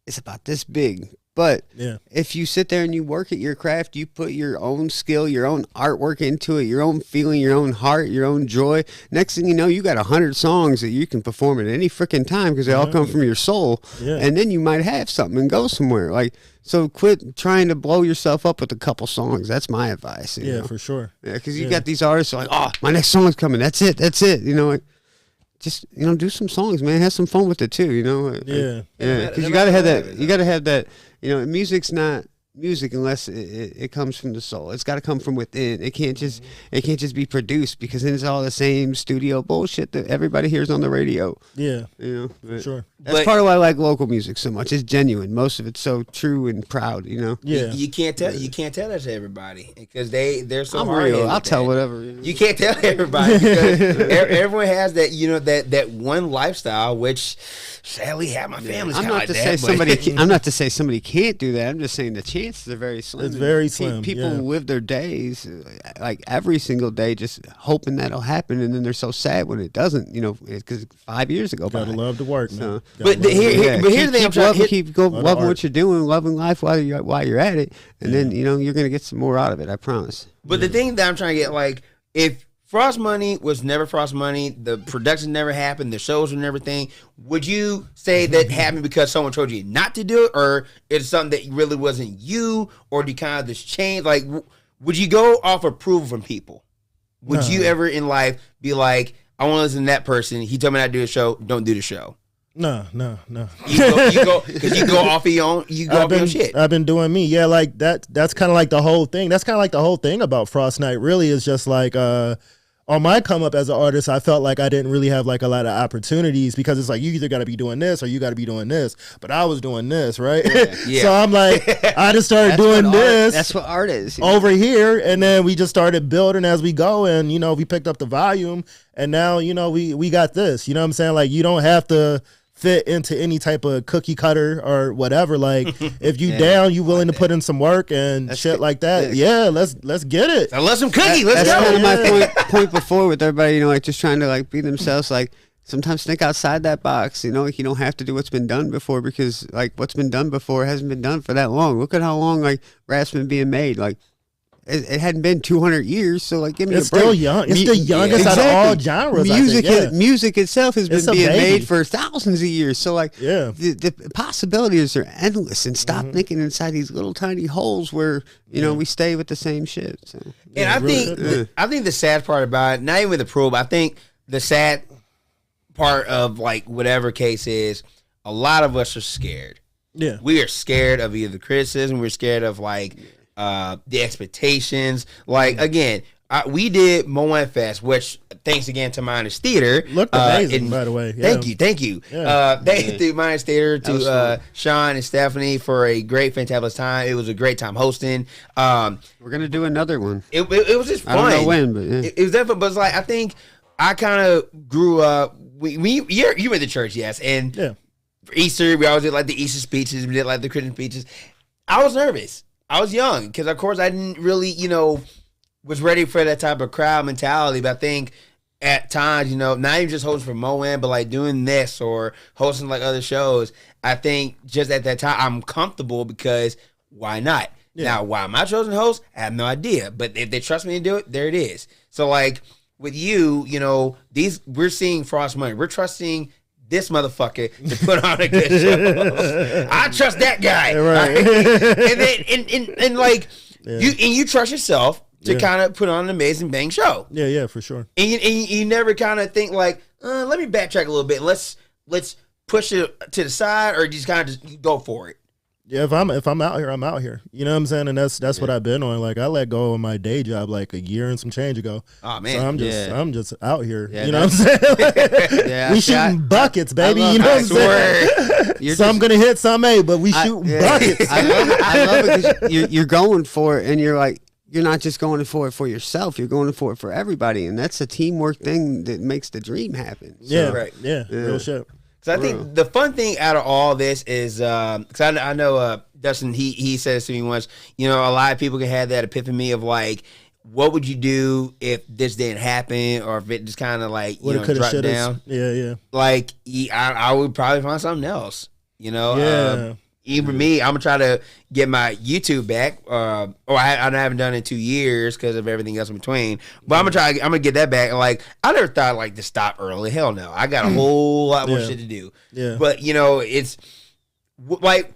it's about this big. But Yeah. if you sit there and you work at your craft, you put your own skill, your own artwork into it, your own feeling, your own heart, your own joy. Next thing you know, you got 100 songs that you can perform at any freaking time because they all come from your soul. Yeah. And then you might have something and go somewhere. Like, so quit trying to blow yourself up with a couple songs. That's my advice. You Yeah, know? for sure. Yeah, because you got these artists who are like, oh, my next song's coming. That's it. Like, just do some songs, man. Have some fun with it too. Yeah. Yeah, because you gotta have that. You gotta have that. Music's not music unless it comes from the soul. It's got to come from within. It can't just be produced because then it's all the same studio bullshit that everybody hears on the radio. Yeah. But Sure. That's part of why I like local music so much. It's genuine. Most of it's so true and proud, Yeah. You can't tell that to everybody because they're so I'm hard. real. I'll tell whatever. You can't tell everybody because everyone has that that one lifestyle, which sadly half my family's kind of like that. I'm not to say somebody can't do that. I'm just saying the chances are very slim. It's very slim. People live their days like every single day, just hoping that'll happen, and then they're so sad when it doesn't. Because 5 years ago, gotta love to work, man. But here's the thing: keep loving what you're doing, loving life while you're at it, and then you're gonna get some more out of it. I promise. But the thing that I'm trying to get, like, if Frost Money was never Frost Money, the production never happened, the shows were never thing, would you say that happened because someone told you not to do it, or it's something that really wasn't you, or do you kind of just change? Like, would you go off approval from people? Would you ever in life be like, I want to listen to that person, he told me not to do the show, don't do the show? No. You go because you go off of your own. You go off your own shit. I've been doing me. Yeah, like that. That's kind of like the whole thing. That's kind of like the whole thing about Frost Night. Really, is just like on my come up as an artist, I felt like I didn't really have like a lot of opportunities because it's like you either got to be doing this or you got to be doing this. But I was doing this, right? Yeah. So I'm like, I just started doing this. That's what art is over here, and then we just started building as we go, and we picked up the volume, and now we got this. You know what I'm saying? Like you don't have to fit into any type of cookie cutter or whatever. Like if you down, you willing to put in some work and shit like that. Yeah, let's get it. I love some cookie. Let's go. That's kind of my point before with everybody, like just trying to like be themselves. Like sometimes think outside that box. Like you don't have to do what's been done before because like what's been done before hasn't been done for that long. Look at how long like rap's been being made. Like it hadn't been 200 years, so like give me a break. It's still young. It's the youngest out of all genres. Music itself has been being made for thousands of years. So like the possibilities are endless. And stop thinking inside these little tiny holes where we stay with the same shit. So. And I think the sad part about it, not even the probe, I think the sad part of like whatever case is, a lot of us are scared. Yeah, we are scared of either the criticism. We're scared of like. The expectations, like again, we did Moen Fest, which thanks again to Minus Theater, looked amazing by the way. Yeah. Thank you. Thank you to Minus Theater, to Sean and Stephanie for a great, fantabulous time. It was a great time hosting. We're gonna do another one. It was just fun. I don't know when, but it was definitely. But it's like I think I kind of grew up. You went to church, yes, and for Easter we always did like the Easter speeches. We did like the Christian speeches. I was nervous. I was young because, of course, I didn't really, was ready for that type of crowd mentality. But I think at times, not even just hosting for Moen, but like doing this or hosting like other shows, I think just at that time I'm comfortable because why not? Yeah. Now, why am I chosen host? I have no idea. But if they trust me to do it, there it is. So like with you, we're seeing Frost Money. We're trusting this motherfucker to put on a good show. I trust that guy, right? And like you trust yourself to kind of put on an amazing bang show. Yeah, for sure. And you never kind of think like, let me backtrack a little bit. Let's push it to the side, or just kind of just go for it. Yeah, if I'm out here, I'm out here. You know what I'm saying? And that's what I've been on. Like I let go of my day job like a year and some change ago. Oh man. So I'm just out here. You know what I'm saying? We shooting buckets, baby. You know what I'm saying? Some gonna hit, some ain't, but we shooting buckets. I love it because you're going for it, and you're like, you're not just going for it for yourself. You're going for it for everybody, and that's a teamwork thing that makes the dream happen. So, real shit. So I think the fun thing out of all this is, because I know Dustin, he says to me once, a lot of people can have that epiphany of like, what would you do if this didn't happen, or if it just kind of like dropped down? Yeah. Like I would probably find something else. Even me, I'm gonna try to get my YouTube back. I haven't done it in 2 years because of everything else in between. But I'm gonna get that back. Like I never thought like to stop early. Hell no, I got a whole lot more shit to do. Yeah. But it's like,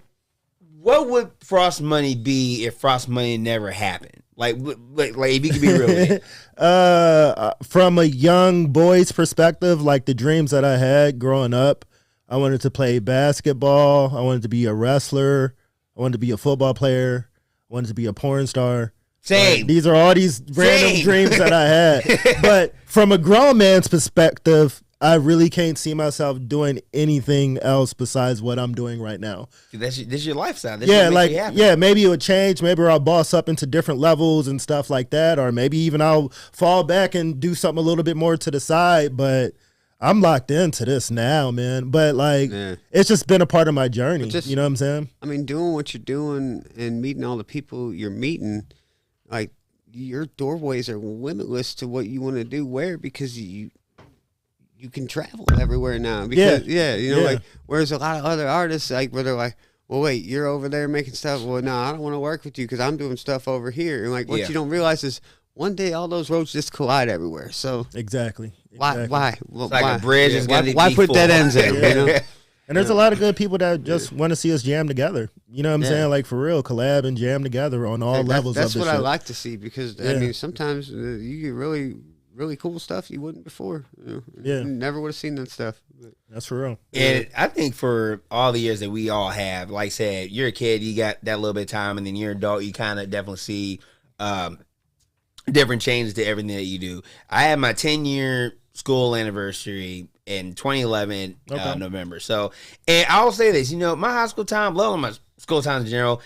what would Frost Money be if Frost Money never happened? Like if you could be real with it. From a young boy's perspective, like the dreams that I had growing up. I wanted to play basketball. I wanted to be a wrestler. I wanted to be a football player. I wanted to be a porn star. Same. These are all these random dreams that I had. But from a grown man's perspective, I really can't see myself doing anything else besides what I'm doing right now. This is your lifestyle. Maybe it would change. Maybe I'll boss up into different levels and stuff like that, or maybe even I'll fall back and do something a little bit more to the side. But I'm locked into this now, man. But like, it's just been a part of my journey. You know what I'm saying? I mean, doing what you're doing and meeting all the people you're meeting, like your doorways are limitless to what you want to do. Because you can travel everywhere now. Because like, whereas a lot of other artists, like, where they're like, well, wait, you're over there making stuff. Well, no, I don't want to work with you because I'm doing stuff over here. And like, what you don't realize is one day all those roads just collide everywhere. So exactly. Why? Well, it's like a bridge is going to why put dead ends in? You know? And there's a lot of good people that just want to see us jam together. You know what I'm saying? Like, for real, collab and jam together on all levels of this That's what shit. I like to see, because I mean, sometimes you get really cool stuff you wouldn't before. You never would have seen that stuff. That's for real. And I think for all the years that we all have, like I said, you're a kid, you got that little bit of time, and then you're an adult, you kind of definitely see different changes to everything that you do. I had my 10-year school anniversary in 2011 November. So, and I will say this, my high school time, love my school times in general,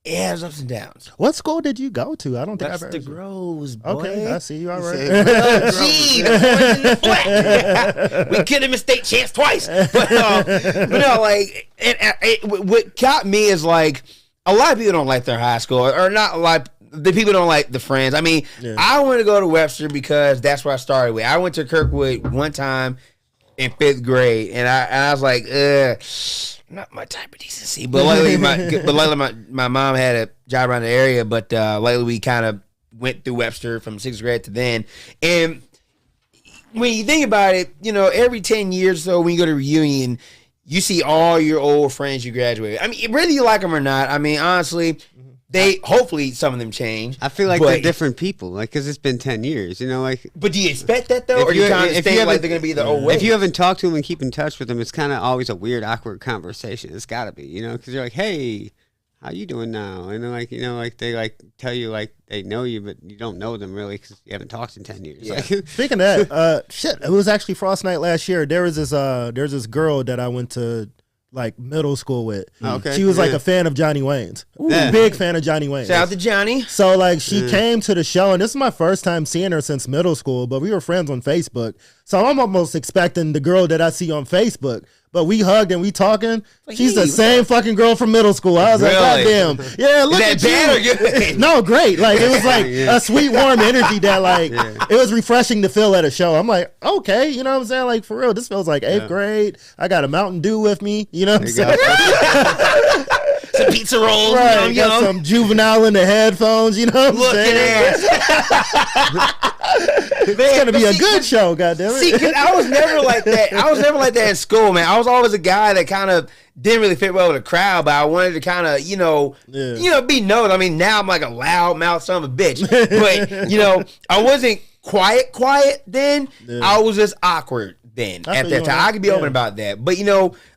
it has ups and downs. What school did you go to? I don't think That's I've the ever. Groves, boy. Okay, I see you. All right. Gee, the boys in the flat. We killed him in state champs twice. But no, like, what caught me is, like, a lot of people don't like their high school, or not like the people don't like the friends. I mean, I wanted to go to Webster because that's where I started with. I went to Kirkwood one time in 5th grade, and I was like, not my type of decency. But lately, my mom had a job around the area, but lately we kind of went through Webster from 6th grade to then. And when you think about it, every 10 years or so when you go to reunion, you see all your old friends you graduated. I mean, whether you like them or not, I mean, honestly, hopefully some of them change. I feel like they're different people, like, because it's been 10 years, like. But do you expect that, though? Or do you kind of think like they're going to be the old way? If you haven't talked to them and keep in touch with them, it's kind of always a weird, awkward conversation. It's got to be, because you're like, hey, how you doing now? And they're like, like, they, like, tell you, like, they know you, but you don't know them, really, because you haven't talked in 10 years. Yeah. Like, Speaking of that, it was actually Frost Night last year. There's this girl that I went to, like, middle school with. Okay. She was like a fan of Johnny Wayne's. Big fan of Johnny Wayne's. Shout out to Johnny. So, like, she came to the show, and this is my first time seeing her since middle school, but we were friends on Facebook. So I'm almost expecting the girl that I see on Facebook. But we hugged and we talking. She's the same fucking girl from middle school. I was like, goddamn. Yeah, look at you. Bad or good? No, great. Like, it was like a sweet, warm energy that, like, it was refreshing to feel at a show. I'm like, okay, you know what I'm saying? Like, for real, this feels like 8th grade. I got a Mountain Dew with me. You know what I'm saying? Some pizza rolls. Right, got some Juvenile in the headphones. You know what I'm saying? It's gonna be a good show, goddammit. See, cause I was never like that. I was never like that in school, man. I was always a guy that kind of didn't really fit well with the crowd, but I wanted to kind of, be known. I mean, now I'm like a loud mouth son of a bitch, but I wasn't quiet then. Yeah. I was just awkward then at that time. I could be open about that, but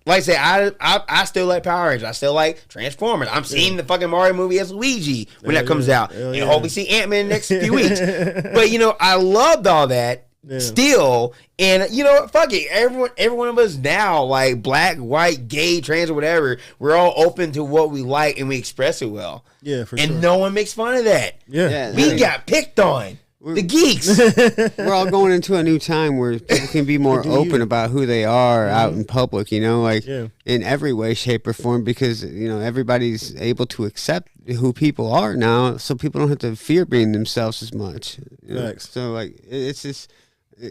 like I said, I still like Power Rangers. I still like Transformers. I'm seeing the fucking Mario movie as Luigi when that comes out, and hopefully see Ant-Man in the next few weeks. But I loved all that still, and fuck it. Every one of us now, like black, white, gay, trans, or whatever, we're all open to what we like and we express it well. Yeah, for sure. And no one makes fun of that. Yeah, we got picked on. The geeks. We're all going into a new time where people can be more open about who they are out in public, in every way, shape, or form, because, everybody's able to accept who people are now, so people don't have to fear being themselves as much. So, like, it's just,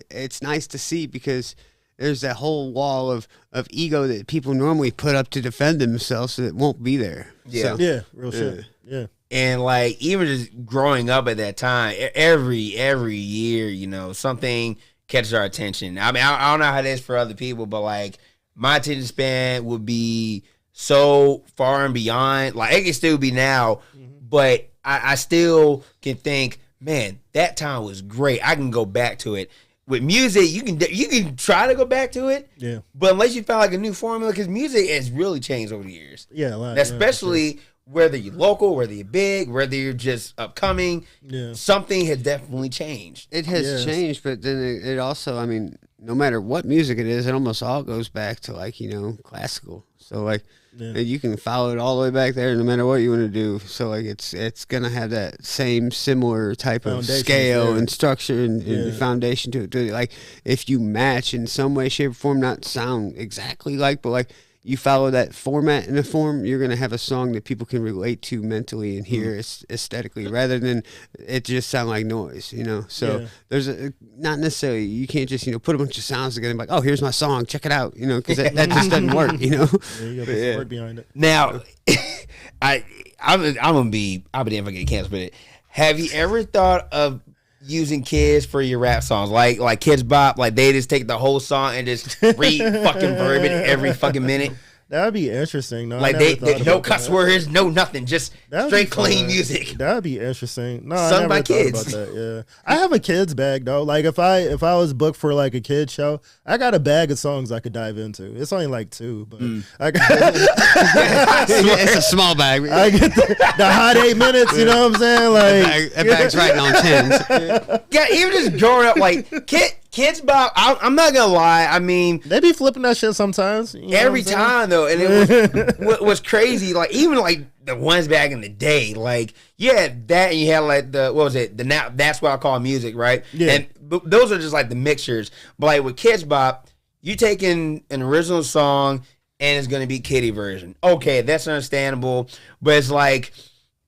it's nice to see, because there's that whole wall of ego that people normally put up to defend themselves that won't be there. Yeah. So, real shit. Yeah. And like even just growing up at that time, every year, something catches our attention. I mean, I don't know how it is for other people, but like my attention span would be so far and beyond. Like it can still be now, but I still can think, man, that time was great. I can go back to it. With music, you can try to go back to it, but unless you found like a new formula, because music has really changed over the years. Yeah, a lot, especially. Whether you're local, whether you're big, whether you're just upcoming, something has definitely changed. It has changed, but then it also, I mean, no matter what music it is, it almost all goes back to like, classical. So like you can follow it all the way back there no matter what you want to do. So like it's gonna have that same similar type of scale and structure and foundation to it. Like if you match in some way, shape, or form, not sound exactly like, but like you follow that format in a form, you're going to have a song that people can relate to mentally and hear aesthetically, rather than it just sound like noise, So there's not necessarily, you can't just, put a bunch of sounds together and be like, oh, here's my song, check it out, because that just doesn't work, Yeah, you got to put some work behind it. Now, I'm gonna be damn if I get canceled with it. Have you ever thought of using kids for your rap songs, like Kids Bop, like they just take the whole song and just re fucking verb it every fucking minute? That would be interesting. No, like they no cuss words, no nothing, just straight clean music. That would be interesting. No, sung I never by thought kids. about that. Yeah, I have a kids bag though. Like if I was booked for like a kids show, I got a bag of songs I could dive into. It's only like 2, but I got it's a small bag. I get the hot 8 minutes. You know what I'm saying? Like that bag's writing on 10s. Yeah, even just growing up, like Kids Bop. I'm not gonna lie. I mean, they be flipping that shit sometimes. You know every time though, and it was crazy. Like even like the ones back in the day, like you had that, and you had like the what was it? The now that's what I call music, right? Yeah. And those are just like the mixtures. But like with Kids Bop, you taking an original song and it's gonna be kiddie version. Okay, that's understandable, but it's like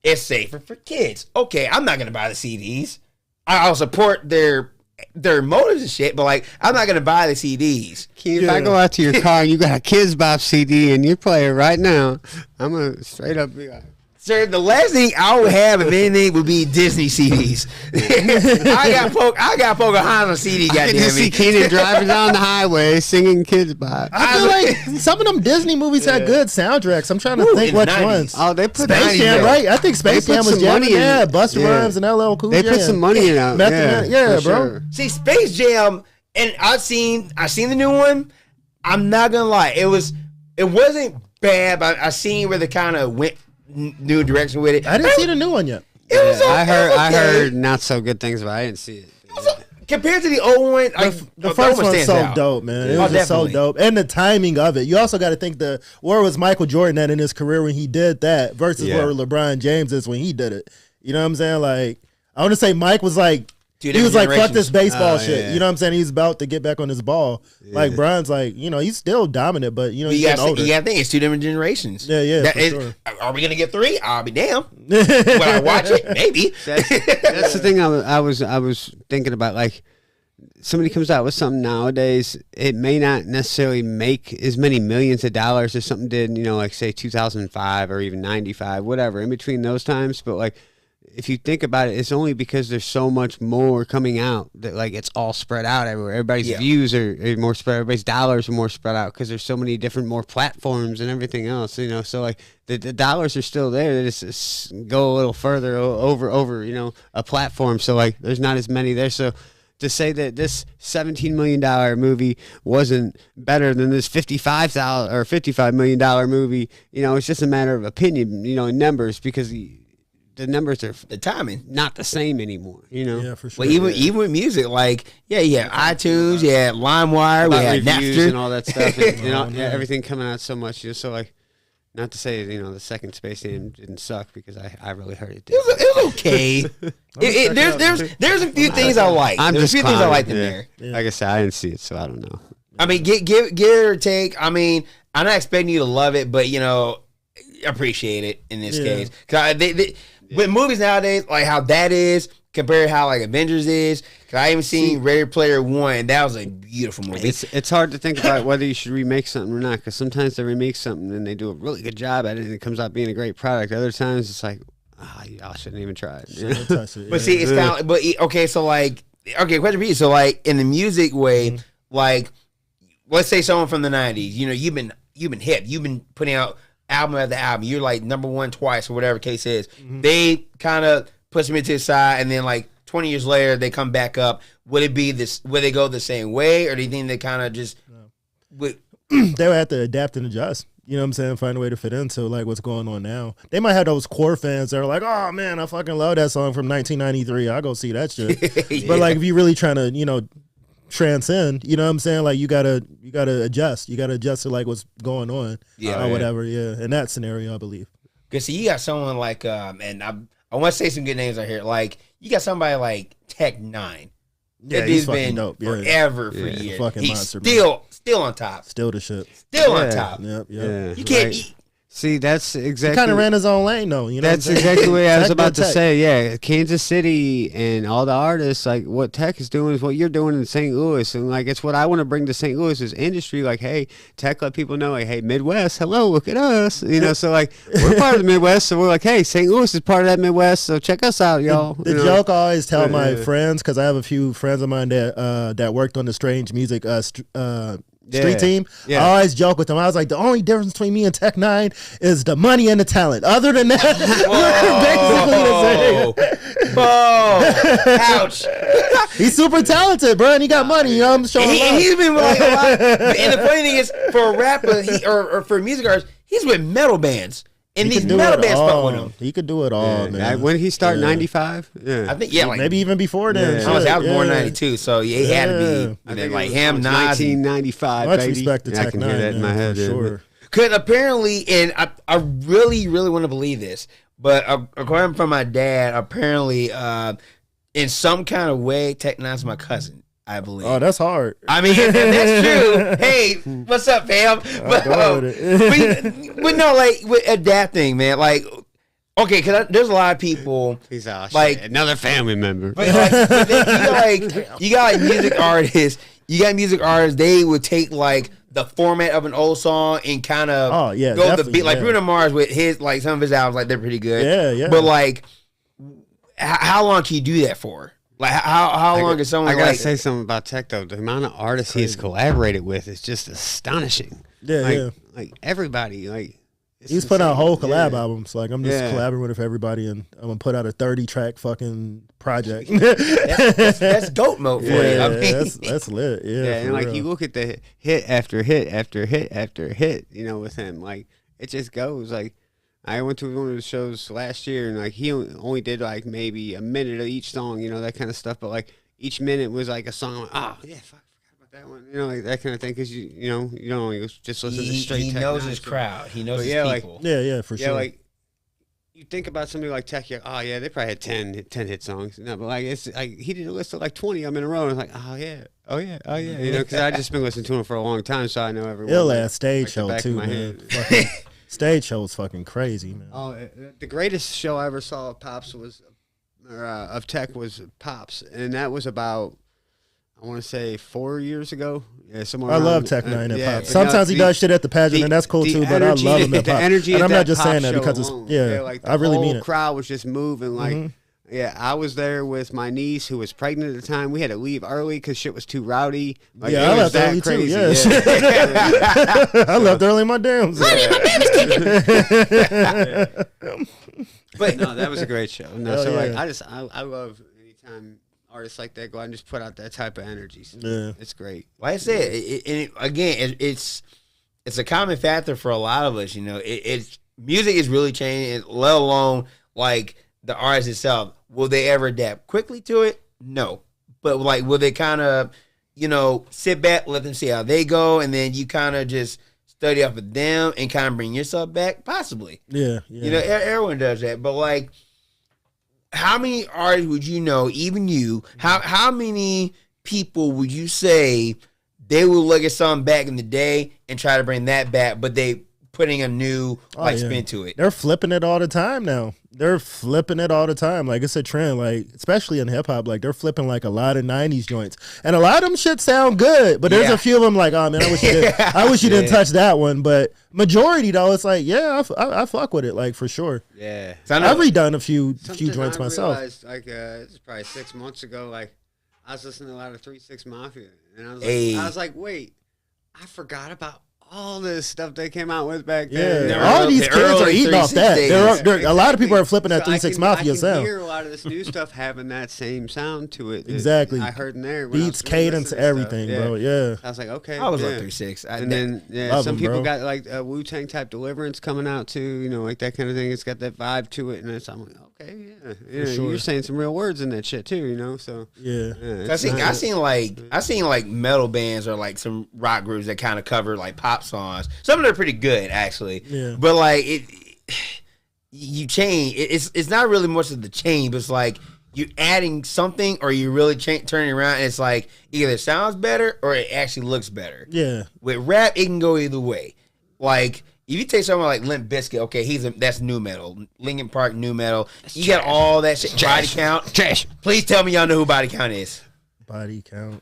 it's safer for kids. Okay, I'm not gonna buy the CDs. I'll support their motives and shit, but like I'm not gonna buy the CDs. If I go out to your car and you got a Kids Bop CD and you play it right now, I'm gonna straight up be like, sir, the last thing I would have, if anything, would be Disney CDs. I got Pocahontas on CD. I can just see Keenan driving down the highway singing Kids Bop. I feel like some of them Disney movies had good soundtracks. I'm trying to think in the which 90s. ones. Oh, they put Space Jam, right? I think Space Jam was jamming. Yeah, Busta Rhymes and LL Cool J. They put some money in out. Yeah, bro. Sure. See, Space Jam, and I seen the new one. I'm not gonna lie, it wasn't bad, but I seen where they kind of went new direction with it. I didn't see the new one yet. It was okay. I heard not so good things, but I didn't see it. Compared to the old one, like, The first one one's stands so out. dope, man. It Oh, was just so definitely. dope. And the timing of it. You also got to think where was Michael Jordan at in his career when he did that versus where LeBron James is when he did it. You know what I'm saying? Like, I want to say Mike was like, he was like, fuck this baseball shit. You know what I'm saying? He's about to get back on his ball. Like, Brian's like, he's still dominant, but, he's getting older. You gotta think, it's 2 different generations. Yeah, for sure. Are we going to get 3? I'll be damned. Will I watch it? Maybe. That's the thing I was thinking about. Like, somebody comes out with something nowadays, it may not necessarily make as many millions of dollars as something did, like say 2005 or even 95, whatever, in between those times. But like, if you think about it, it's only because there's so much more coming out that like it's all spread out everywhere. Everybody's views are more spread. Everybody's dollars are more spread out because there's so many different more platforms and everything else. So like the dollars are still there. They just go a little further over a platform. So like there's not as many there. So to say that this $17 million movie wasn't better than this $55 million movie, it's just a matter of opinion, in numbers, because the numbers are The timing. not the same anymore, Yeah, for sure. Well, even with music, like, you have iTunes, you have LimeWire, we About have reviews Napster. and all that stuff, and everything coming out so much. So like, not to say the second Space Jam didn't suck, because I really heard it did. It was okay. There's a few things I like. There's a few things I liked in there. Like I said, I didn't see it, so I don't know. I mean, give it or take. I mean, I'm not expecting you to love it, but appreciate it in this case. Cause with movies nowadays, like how that is compared to how like Avengers is. Cause I even seen Ready Player One, and that was a beautiful movie. It's hard to think about whether you should remake something or not, because sometimes they remake something and they do a really good job at it, and it comes out being a great product. Other times it's like, y'all shouldn't even try it. But see, it's kind of okay. So like, question for you. So like in the music way, like let's say someone from the '90s. You've been hip. You've been putting out album after album. You're like #1 twice or whatever case is. They kind of push them into the side, and then like 20 years later they come back up. Would it be this? Would they go the same way, or do you think they kind of just would? They would have to adapt and adjust. You know what I'm saying? Find a way to fit into like what's going on now. They might have those core fans that are like, "Oh man, I fucking love that song from 1993. I'll go see that shit." But like, if you really trying to, transcend. You know what I'm saying? Like you gotta adjust. You gotta adjust to like what's going on, or whatever. Yeah, in that scenario, I believe. Cause see, you got someone like, and I want to say some good names out here. Like you got somebody like Tech Nine. Yeah, that he's dude's been dope. forever for years. Fucking he's monster, still on top. Still the shit. Still on top. Yep. Yeah, You can't right. eat. See, that's exactly. He kind of ran his own lane, though. You know, That's exactly what I was about to say. Yeah, Kansas City and all the artists, like what Tech is doing is what you're doing in St. Louis, and like it's what I want to bring to St. Louis is industry. Like, hey, Tech, let people know, like, hey, Midwest, hello, look at us. You know, so like we're part of the Midwest, so we're like, hey, St. Louis is part of that Midwest, so check us out, y'all. The joke I always tell my friends, because I have a few friends of mine that worked on the Strange Music street team. I always joke with them. I was like, the only difference between me and Tech Nine is the money and the talent. Other than that, we're basically the same. Oh, ouch. He's super talented, bro, and he got money. You know, I'm showing love. He's been like a lot. And the funny thing is, for a rapper, or for a music artist, he's with metal bands. And these metal bands fuck with him. He could do it all, man. When he started 95? I think, like maybe even before then. I was born in 92, so he had to be. And then like him, Nas. 1995, Much baby. respect to I Tech can Nine, hear that in my head. for sure. Because apparently, and I really, really want to believe this, but according from my dad, apparently, in some kind of way, Tech Nine's my cousin. I believe. Oh, that's hard. I mean, that's true. Hey, what's up, fam? But no, like with adapting, man. Like, okay, because there's a lot of people. He's like another family member. But you got music artists. You got music artists. They would take like the format of an old song and kind of go the beat. Like Bruno Mars with his like some of his albums, like they're pretty good. Yeah. But like, how long can you do that for? Like how long is someone? I gotta like, say something about Tech though. The amount of artists he has collaborated with is just astonishing. Like everybody, like he's putting out whole collab albums. Like I'm just collaborating with everybody, and I'm gonna put out a 30-track fucking project. that's goat mode for you. I mean, that's lit. Yeah, and like you look at the hit after hit after hit after hit, you know, with him, like it just goes. Like I went to one of the shows last year, and like he only did like maybe a minute of each song, you know, that kind of stuff. But like each minute was like a song. Like, fuck, I forgot about that one, you know, like that kind of thing. Because you know, you don't only just listen to straight. He Tech knows Nine his stuff. crowd. He knows his people. For sure. Like you think about somebody like Tech, you're like, oh yeah, they probably had 10 hit songs. No, but like it's like he did a list of like 20 of them in a row, and I was like, oh yeah, you know, because I just been listening to him for a long time, so I know everyone. Ill ass stage show too, man. Stage show is fucking crazy, man. Oh, the greatest show I ever saw of Pops was, of Tech was Pops, and that was about, I want to say 4 years ago. Yeah, somewhere. I around, love Tech Nine and yeah, Pops. Sometimes he does shit at the pageant, and that's cool too. But I love him at Pops. And I'm not just saying that because it's like I really mean it. The whole crowd was just moving like. Yeah, I was there with my niece who was pregnant at the time. We had to leave early because shit was too rowdy. Like, I left early too. Yeah. I left early my damn self. But no, that was a great show. No, like I love anytime artists like that go out and just put out that type of energy. So it's great. Like I said, it's a common factor for a lot of us. You know, it's music is really changing, let alone like the artist itself. Will they ever adapt quickly to it? No. But like, will they kind of, you know, sit back, let them see how they go, and then you kind of just study off of them and kind of bring yourself back? Possibly. Yeah. You know, everyone does that. But like, how many artists would you know, even you, how many people would you say they would look at something back in the day and try to bring that back, but they putting a new spin to it? They're flipping it all the time now. Like it's a trend, like especially in hip hop, like they're flipping like a lot of 90s joints. And a lot of them shit sound good, but there's a few of them like, oh man, I wish you didn't touch that one. But majority though, it's like, I fuck with it, like for sure. Yeah. I've redone a few joints myself. Realized, like this is probably 6 months ago, like I was listening to a lot of 3 6 Mafia, and I was like, wait, I forgot about all this stuff they came out with back then. Yeah, all these kids are eating off that. A lot of people are flipping that 3 6 Mafia sound. I can hear a lot of this new stuff having that same sound to it. Exactly. I heard in there. Beats, cadence, everything, bro. Yeah. I was like, okay. I was like 3 6. And then some people got like Wu-Tang type Deliverance coming out too. You know, like that kind of thing. It's got that vibe to it, and I'm like, Okay, yeah. sure. You're saying some real words in that shit too, you know. So Yeah. I seen like metal bands or like some rock groups that kind of cover like pop songs. Some of them are pretty good actually. Yeah. But like you change. It's not really much of the change, but it's like you're adding something or you really turning around and it's like either it sounds better or it actually looks better. Yeah. With rap, it can go either way. Like if you take someone like Limp Bizkit, okay, that's new metal. Linkin Park, new metal. You got all that shit. Body Count. Trash. Please tell me y'all know who Body Count is. Body Count.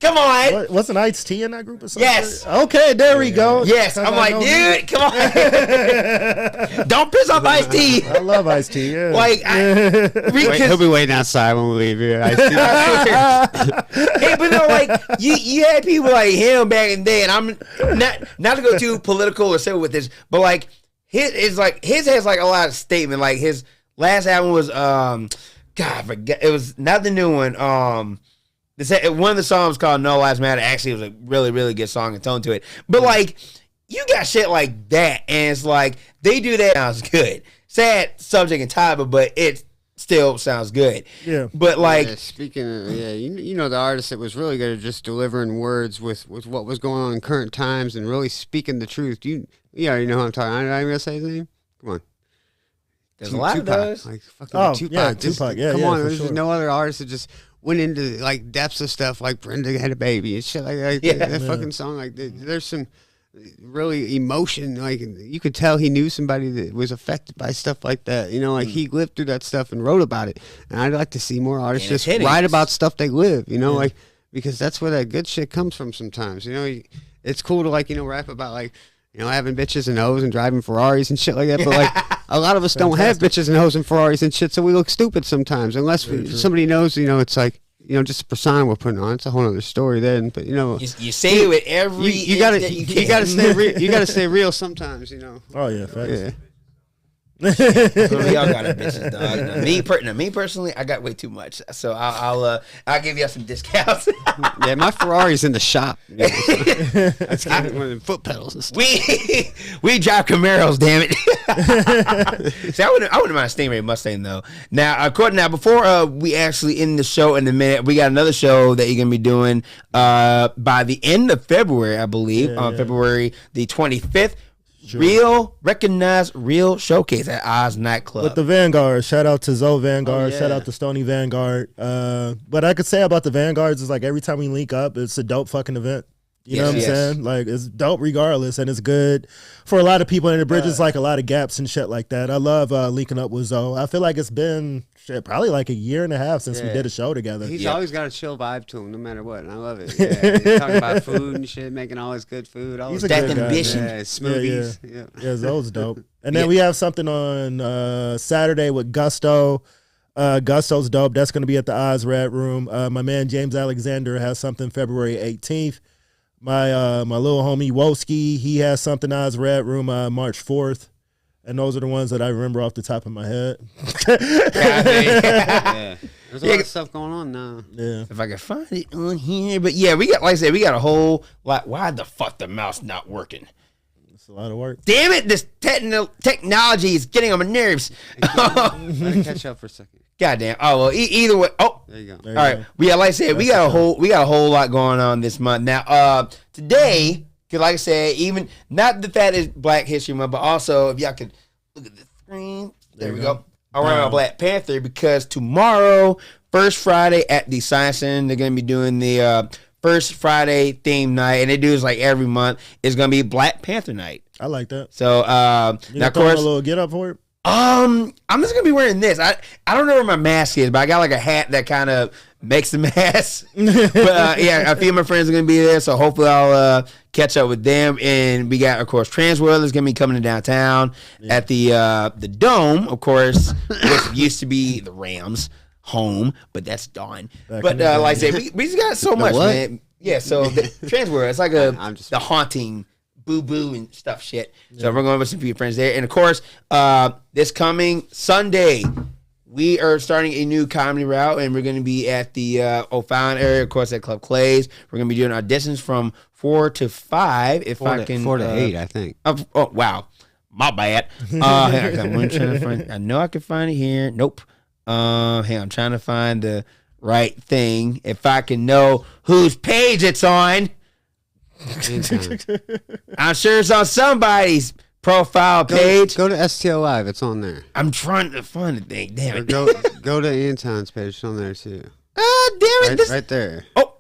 Come on. Wasn't Ice-T in that group or something? Yes. Okay, there we go. Yes. I'm like, dude, come on. Don't piss off Ice-T. I love Ice-T, yeah. Like, He'll be waiting outside when we leave here. hey, but no, like you had people like him back in the day, and I'm not to go too political or civil with this, but like his has like a lot of statement. Like his last album was God, I forget, it was not the new one. One of the songs called "No Lives Matter" actually was a really, really good song and tone to it. But like, you got shit like that, and it's like they do that. Sounds good. Sad subject and topic, but it still sounds good. Yeah. But like, speaking of, you know the artist that was really good at just delivering words with what was going on in current times and really speaking the truth. You already know who I'm talking. I'm not even gonna say his name. Come on. there's a lot of those. Like fucking Oh, Tupac. yeah, Just, Tupac. Yeah, come yeah, on, for there's sure. no other artist that just went into like depths of stuff like Brenda had a baby and shit like Yeah. that fucking song. Like there's some really emotion. Like you could tell he knew somebody that was affected by stuff like that. You know, like he lived through that stuff and wrote about it. And I'd like to see more artists And it's just hitting. write about stuff they live. You know, like because that's where that good shit comes from. Sometimes, you know, it's cool to like rap about like. Having bitches and hoes and driving Ferraris and shit like that. But like a lot of us don't have bitches and hoes and Ferraris and shit, so we look stupid sometimes. Unless somebody knows, it's like just a persona we're putting on. It's a whole other story then. But you say it with every you gotta you gotta stay real. You gotta stay real sometimes. Oh, yeah, facts. Yeah. Y'all got a bitches, dog. Me personally, I got way too much, so I'll give y'all some discounts. Yeah, my Ferrari's in the shop. That's kind of one of the foot pedals and stuff. We drive Camaros, damn it. See, I wouldn't mind a Stingray Mustang though. Now, before we actually end the show in a minute, we got another show that you're gonna be doing by the end of February, I believe, on February the 25th. Sure. Recognized real showcase at Oz Nightclub. With the Vanguard. Shout out to Zoe Vanguard. yeah. Shout out to Stony Vanguard. What I could say about the Vanguards is like every time we link up, it's a dope fucking event. You know what I'm saying? Like it's dope regardless, and it's good for a lot of people. And it bridges like a lot of gaps and shit like that. I love linking up with Zoe. I feel like it's been probably like a year and a half since we did a show together. He's always got a chill vibe to him, no matter what, and I love it. Yeah, he's talking about food and shit, making all his good food. All He's his a that good guy, ambition. man. Smoothies. Yeah, Zoe's dope. And then we have something on Saturday with Gusto. Gusto's dope. That's going to be at the Oz Red Room. My man James Alexander has something February 18th. My little homie Woski, he has something Oz Red Room March 4th. And those are the ones that I remember off the top of my head. Yeah. There's a lot of stuff going on now. Yeah. If I can find it on here, but yeah, we got like I said, we got a whole lot. Why the fuck the mouse not working? It's a lot of work. Damn it! This technology is getting on my nerves. Let me catch up for a second. Goddamn. Oh well. Either way. Oh. There you go. There All you right. go. We got, like I said, we got a whole lot going on this month. Now, today, because like I said, even not that that is Black History Month, but also if y'all could look at the screen. There we go. All right, about Black Panther, because tomorrow, First Friday at the Science Center, they're gonna be doing the First Friday theme night, and they do this like every month. It's gonna be Black Panther night. I like that. So You now, of throwing course, a little get up for it? I'm just gonna be wearing this. I don't know where my mask is, but I got like a hat that kind of makes the mask. But yeah, a few of my friends are gonna be there, so hopefully I'll catch up with them. And we got, of course, Transworld is gonna be coming to downtown at the Dome, of course, which used to be the Rams' home, but that's gone. But like I said, we just got so much, what? man. Yeah, so the Transworld, it's like I'm just the haunting. Boo boo and stuff shit. So we're going with some few friends there. And of course, this coming Sunday, we are starting a new comedy route, and we're going to be at the O'Fallon area, of course, at Club Clay's. We're going to be doing auditions from 4 to 5. If I can 4 to 8, I think. oh wow. My bad. Hang on, I'm trying to find. I know I can find it here. Nope. Hang on, I'm trying to find the right thing. If I can know whose page it's on. I'm sure it's on somebody's profile page. Go to STL Live. It's on there. I'm trying to find the thing. Damn Or it. go to Anton's page. It's on there too. Damn it. Right there. Oh.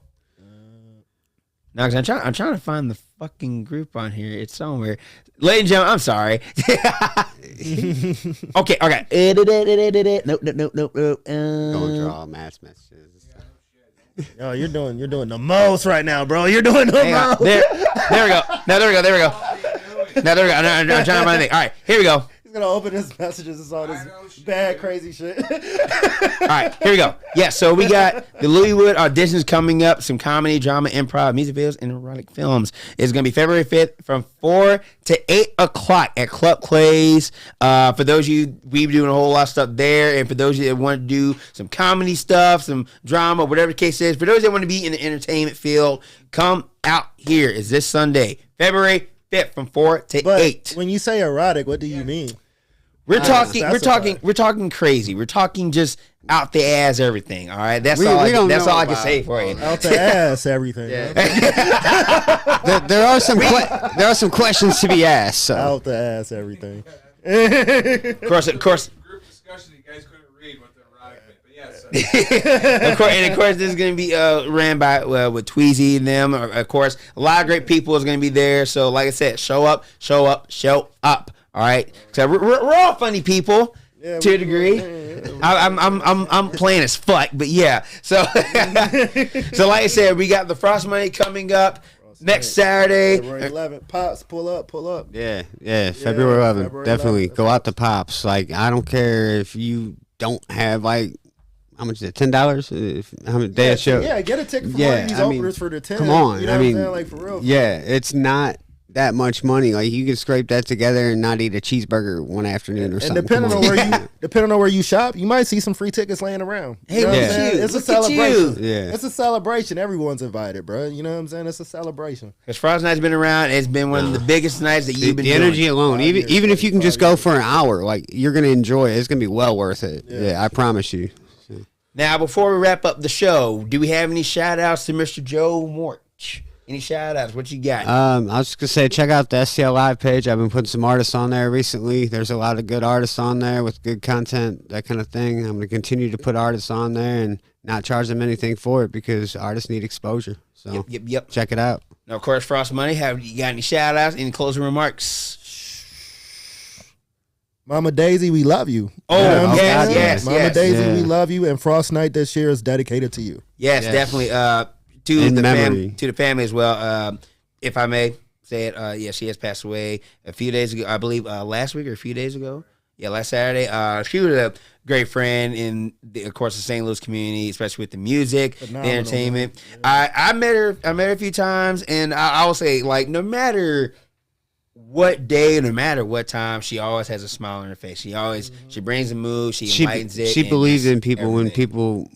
No, I'm trying to find the fucking group on here. It's somewhere. Ladies and gentlemen, I'm sorry. Okay. Nope. Don't draw mass messages. Yo, you're doing the most right now, bro. You're doing the most. There we go. Now there we go. Now there we go. I'm trying to find the thing. All right, here we go. He's gonna open his messages and all this bad, crazy shit. All right, here we go. Yeah, so we got the Louiswood auditions coming up, some comedy, drama, improv, music videos, and erotic films. It's going to be February 5th from 4 to 8 o'clock at Club Clays. For those of you, we've doing a whole lot of stuff there. And for those of you that want to do some comedy stuff, some drama, whatever the case is, for those that want to be in the entertainment field, come out here. It's this Sunday, February 5th from 4 to 8. When you say erotic, what do you mean? We're talking crazy. We're talking just out the ass everything. All right, that's all I can say for you. Out the ass everything. Yeah. there are some questions to be asked. So. Out the ass everything. Of course. Group discussion, you guys couldn't read what the erotic meant, but yes. Of course, this is going to be ran by with Tweezy and them. Of course, a lot of great people is going to be there. So, like I said, show up. All right, so we're all funny people to a degree. I'm playing as fuck, but yeah. So like I said, we got the Frost Money coming up next Saturday. February 11th. Pops, pull up. Yeah. February 11th. February Definitely 11th. go out to Pops. Like, I don't care if you don't have like. How much is it? $10? How much day show? Yeah, get a ticket from one of these openers for the 10. Come on, you know what I'm saying? Like, for real. Yeah, it's not that much money. Like, you can scrape that together and not eat a cheeseburger one afternoon or something. And depending on where you shop, you might see some free tickets laying around. Hey, what look I'm at saying? you. It's a Look at celebration. you. Yeah, it's a celebration. Everyone's invited, bro. You know what I'm saying? It's a celebration. Because Frost Night's been around. It's been one of the biggest nights that you've been the doing. energy alone, even if you can just go for an hour, like, you're gonna enjoy it. It's gonna be well worth it. Yeah, I promise you. Now, before we wrap up the show, do we have any shout outs to Mr. Joe Morch? Any shout outs? What you got? I was just going to say, check out the STL Live page. I've been putting some artists on there recently. There's a lot of good artists on there with good content, that kind of thing. I'm going to continue to put artists on there and not charge them anything for it because artists need exposure. So Yep. check it out. Now, of course, Frost Money, have you got any shout outs? Any closing remarks? Mama Daisy, we love you. Oh, You know what I'm yes, saying? yes, Mama yes. Daisy, Yeah. we love you. And Frost Night this year is dedicated to you. Yes, Yes. definitely. In memory. To the family as well. If I may say it, yeah, she has passed away a few days ago. I believe last week or a few days ago. Yeah, last Saturday. She was a great friend in, of course, the St. Louis community, especially with the music, Phenomenal, the entertainment. I met her. I met her a few times, and I will say, like, no matter what day, no matter what time, she always has a smile on her face. She brings the mood. She enlightens it. She and believed just in people when everything. people,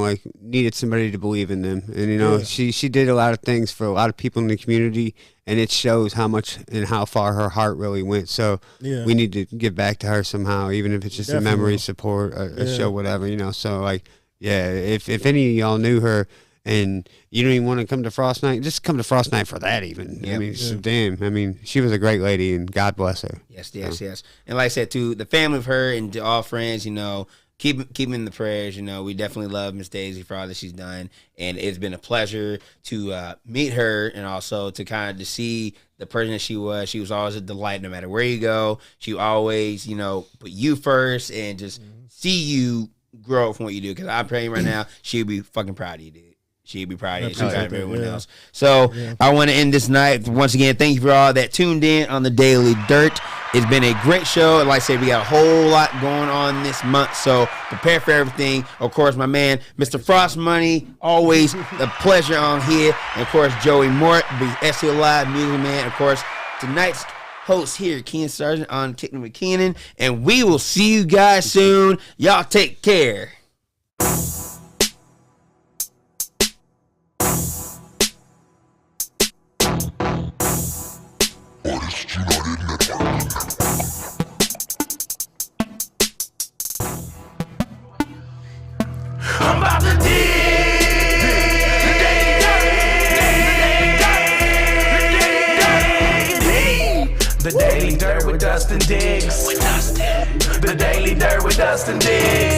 like, needed somebody to believe in them. And, she did a lot of things for a lot of people in the community, and it shows how much and how far her heart really went. So we need to give back to her somehow, even if it's just a memory, support, a show, whatever, So, like, if any of y'all knew her, and you don't even want to come to Frost Night, just come to Frost Night for that even. Yep. I mean, damn. I mean, she was a great lady, and God bless her. Yes. And like I said, to the family of her and to all friends, keep in the prayers. We definitely love Miss Daisy for all that she's done. And it's been a pleasure to meet her and also to kind of to see the person that she was. She was always a delight no matter where you go. She always, put you first and just see you grow from what you do. Because I'm praying right now, she'll be fucking proud of you, dude. She'd be proud of you. She's proud of everyone else. So I want to end this night. Once again, thank you for all that tuned in on the Daily Dirt. It's been a great show. Like I said, we got a whole lot going on this month. So prepare for everything. Of course, my man, Mr. Frost Money, always a pleasure on here. And of course, Joey Mort, the SEO Live Music Man. Of course, tonight's host here, Keenan Sargent on Kicking with Keenan. And we will see you guys soon. Y'all take care. Artist United Network. The Daily Dirt with Dustin Diggs. The Daily Dirt with Dustin Diggs.